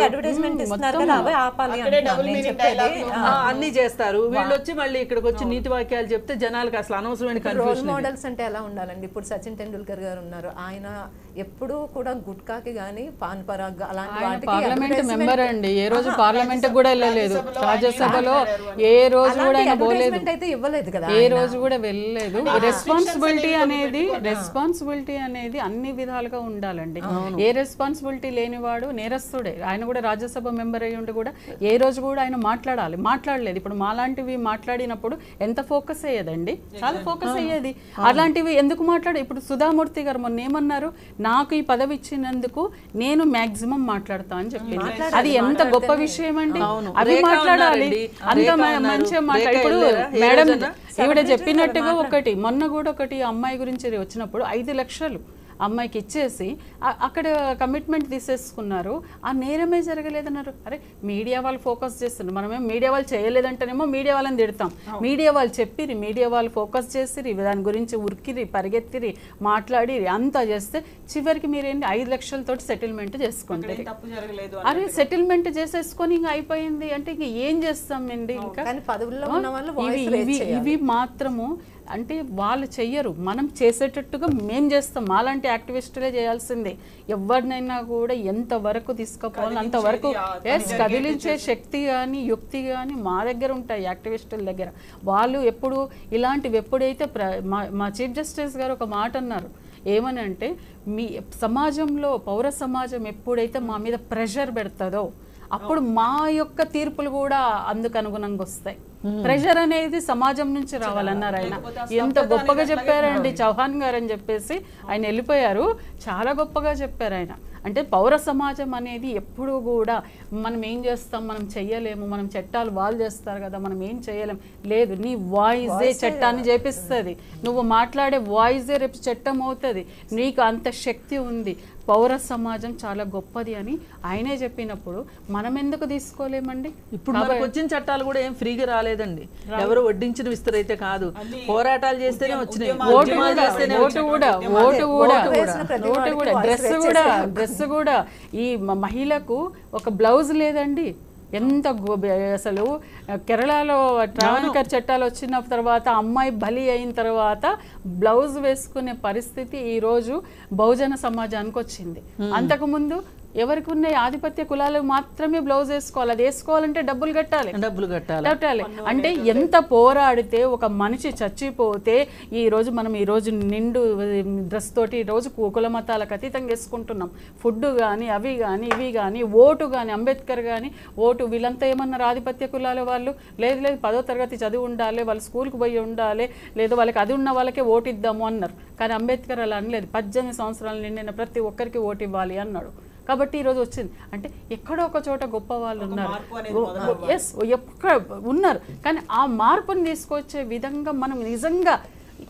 అన్ని చేస్తారు. వీళ్ళు వచ్చి మళ్ళీ ఇక్కడికి వచ్చి నీతి వాక్యాలు చెప్తే జనాలకు అసలు అనవసరమైన కన్ఫ్యూజన్. మోడల్స్ అంటే ఎలా ఉండాలండి? ఇప్పుడు సచిన్ టెండూల్కర్ గారు ఉన్నారు, ఆయన ఎప్పుడు కూడా గుట్కాకి గానీ పాన్ పరాగ్ అలాంటి పార్లమెంట్ మెంబర్ అండి, ఏ రోజు పార్లమెంట్ కూడా వెళ్ళలేదు, రాజ్యసభలో ఏ రోజు కూడా ఆయన పోలేదు, అయితే ఇవ్వలేదు కదా, ఏ రోజు కూడా వెళ్ళలేదు. రెస్పాన్సిబిలిటీ అనేది అన్ని విధాలుగా ఉండాలండి. ఏ రెస్పాన్సిబిలిటీ లేనివాడు నేరస్తుడే. ఆయన కూడా రాజ్యసభ మెంబర్ అయ్యి ఉండి కూడా ఏ రోజు కూడా ఆయన మాట్లాడలేదు. ఇప్పుడు మాలాంటివి మాట్లాడినప్పుడు ఎంత ఫోకస్ అయ్యేదండి, చాలా ఫోకస్ అయ్యేది. అలాంటివి ఎందుకు ఇప్పుడు సుధామూర్తి గారు మొన్న ఏమన్నారు, నాకు ఈ పదవి ఇచ్చినందుకు నేను మాక్సిమం మాట్లాడతా అని చెప్పింది. అది ఎంత గొప్ప విషయం అండి, అది మాట్లాడాలి, అంత మంచిగా మాట్లాడి. ఇప్పుడు మేడం ఈవిడ చెప్పినట్టుగా మొన్న కూడా ఒకటి అమ్మాయి గురించి వచ్చినప్పుడు 5 లక్షలు అమ్మాయికి ఇచ్చేసి అక్కడ కమిట్మెంట్ తీసేసుకున్నారు. ఆ నేరమే జరగలేదన్నారు. అరే మీడియా వాళ్ళు ఫోకస్ చేస్తున్నారు, మనమేం మీడియా వాళ్ళు చేయలేదంటేనేమో మీడియా వాళ్ళని తిడతాం. మీడియా వాళ్ళు చెప్పిరి, మీడియా వాళ్ళు ఫోకస్ చేసిరి, దాని గురించి ఉరికిరి, పరిగెత్తిరి, మాట్లాడి అంతా చేస్తే చివరికి మీరేంటి 5 లక్షలతోటి సెటిల్మెంట్ చేసుకుంటారు. అరే సెటిల్మెంట్ చేసేసుకొని ఇంకా అయిపోయింది అంటే ఇంక ఏం చేస్తామండి. ఇంకా ఇవి మాత్రము అంటే వాళ్ళు చెయ్యరు, మనం చేసేటట్టుగా మేం చేస్తాం. మాలాంటి యాక్టివిస్టులే చేయాల్సిందే. ఎవరినైనా కూడా ఎంతవరకు తీసుకుపోవాలి అంతవరకు కదిలించే శక్తి కానీ యుక్తి కానీ మా దగ్గర ఉంటాయి, యాక్టివిస్టుల దగ్గర. వాళ్ళు ఎప్పుడు ఇలాంటివి ఎప్పుడైతే మా చీఫ్ జస్టిస్ గారు ఒక మాట అన్నారు, ఏమని అంటే మీ సమాజంలో పౌర సమాజం ఎప్పుడైతే మా మీద ప్రెషర్ పెడతాదో అప్పుడు మా యొక్క తీర్పులు కూడా అందుకు అనుగుణంగా వస్తాయి. ప్రెషర్ అనేది సమాజం నుంచి రావాలన్నారు ఆయన. ఎంత గొప్పగా చెప్పారండి చౌహాన్ గారు అని చెప్పేసి. ఆయన వెళ్ళిపోయారు, చాలా గొప్పగా చెప్పారు ఆయన. అంటే పౌర సమాజం అనేది ఎప్పుడు కూడా మనం ఏం చేస్తాం, మనం చెయ్యలేము, మనం చట్టాలు వాళ్ళు చేస్తారు కదా, మనం ఏం చేయలేం. లేదు, నీ వాయిసే చట్టాన్ని చేపిస్తుంది. నువ్వు మాట్లాడే వాయిసే రేపు చట్టం అవుతుంది. నీకు అంత శక్తి ఉంది. పౌర సమాజం చాలా గొప్పది అని ఆయనే చెప్పినప్పుడు మనం ఎందుకు తీసుకోలేమండి? ఇప్పుడు మనకు వచ్చిన చట్టాలు కూడా ఏం ఫ్రీగా రాలేదండి. ఎవరు వడ్డించిన విస్తరైతే కాదు, పోరాటాలు చేస్తేనే వచ్చినాయి. డ్రెస్ కూడా ఈ మహిళకు ఒక బ్లౌజ్ లేదండి. ఎంత అసలు కేరళలో ట్రావెన్కర్ చట్టాలు వచ్చిన తర్వాత అమ్మాయి బలి అయిన తర్వాత బ్లౌజ్ వేసుకునే పరిస్థితి ఈరోజు బహుజన సమాజానికి వచ్చింది. అంతకుముందు ఎవరికి ఉన్నాయి ఆధిపత్య కులాలు మాత్రమే బ్లౌజ్ వేసుకోవాలి. అది వేసుకోవాలంటే డబ్బులు కట్టాలి. అంటే ఎంత పోరాడితే ఒక మనిషి చచ్చిపోతే ఈ రోజు నిండు డ్రెస్ తోటి ఈ రోజు కుల మతాలకు అతీతంగా వేసుకుంటున్నాం. ఫుడ్ కానీ అవి కానీ ఇవి కానీ ఓటు కానీ అంబేద్కర్ కానీ ఓటు వీళ్ళంతా ఏమన్నారు ఆధిపత్య కులాల వాళ్ళు? లేదు 10వ తరగతి చదివి ఉండాలి, వాళ్ళు స్కూల్కి పోయి ఉండాలి, లేదు వాళ్ళకి అది ఉన్న వాళ్ళకే ఓటు ఇద్దాము అన్నారు. కానీ అంబేద్కర్ అలా అనలేదు. 18 సంవత్సరాలు నిండిన ప్రతి ఒక్కరికి ఓటు ఇవ్వాలి అన్నాడు. కాబట్టి ఈరోజు వచ్చింది. అంటే ఎక్కడో ఒక చోట గొప్ప వాళ్ళు ఉన్నారు, ఉన్నారు. కానీ ఆ మార్పుని తీసుకొచ్చే విధంగా మనం నిజంగా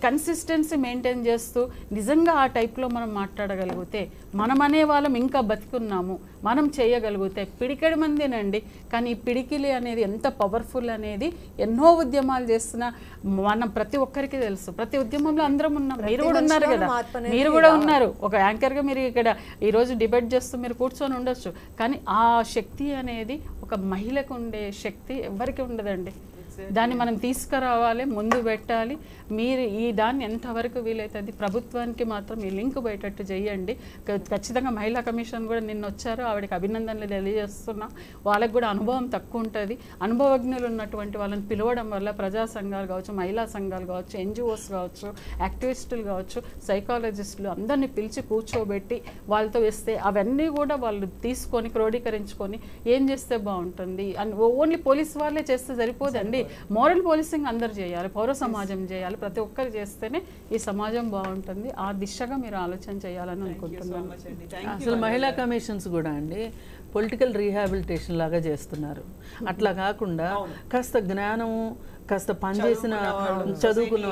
కన్సిస్టెన్సీ మెయింటైన్ చేస్తూ నిజంగా ఆ టైప్లో మనం మాట్లాడగలిగితే మనం అనే వాళ్ళం ఇంకా బతికున్నాము, మనం చేయగలిగితే పిడికెడు మందినండి. కానీ ఈ పిడికిలి అనేది ఎంత పవర్ఫుల్ అనేది ఎన్నో ఉద్యమాలు చేస్తున్న మనం ప్రతి ఒక్కరికి తెలుసు. ప్రతి ఉద్యమంలో అందరం ఉన్నాం. మీరు కూడా ఉన్నారు కదా, మీరు కూడా ఉన్నారు. ఒక యాంకర్గా మీరు ఇక్కడ ఈరోజు డిబేట్ చేస్తూ మీరు కూర్చొని ఉండొచ్చు. కానీ ఆ శక్తి అనేది ఒక మహిళకు ఉండే శక్తి ఎవరికి ఉండదండి. దాన్ని మనం తీసుకురావాలి, ముందు పెట్టాలి. మీరు ఈ దాన్ని ఎంతవరకు వీలవుతుంది ప్రభుత్వానికి మాత్రం ఈ లింక్ పోయేటట్టు చేయండి. ఖచ్చితంగా మహిళా కమిషన్ కూడా నిన్న వచ్చారు, ఆవిడకి అభినందనలు తెలియజేస్తున్నా. వాళ్ళకి కూడా అనుభవం తక్కువ ఉంటుంది. అనుభవజ్ఞులు ఉన్నటువంటి వాళ్ళని పిలవడం వల్ల ప్రజా సంఘాలు కావచ్చు, మహిళా సంఘాలు కావచ్చు, ఎన్జిఓస్ కావచ్చు, యాక్టివిస్టులు కావచ్చు, సైకాలజిస్టులు అందరినీ పిలిచి కూర్చోబెట్టి వాళ్ళతో వేస్తే అవన్నీ కూడా వాళ్ళు తీసుకొని క్రోడీకరించుకొని ఏం చేస్తే బాగుంటుంది. ఓన్లీ పోలీస్ వాళ్ళే చేస్తే సరిపోదండి. మోరల్ పోలీసింగ్ అందరు చేయాలి, పౌర సమాజం చేయాలి. ప్రతి ఒక్కరు చేస్తేనే ఈ సమాజం బాగుంటుంది. ఆ దిశగా మీరు ఆలోచన చేయాలని అనుకుంటున్నాను. అసలు మహిళా కమిషన్స్ కూడా అండి పొలిటికల్ రీహాబిలిటేషన్ లాగా చేస్తున్నారు. అట్లా కాకుండా కాస్త జ్ఞానము, కాస్త పనిచేసిన చదువుకున్న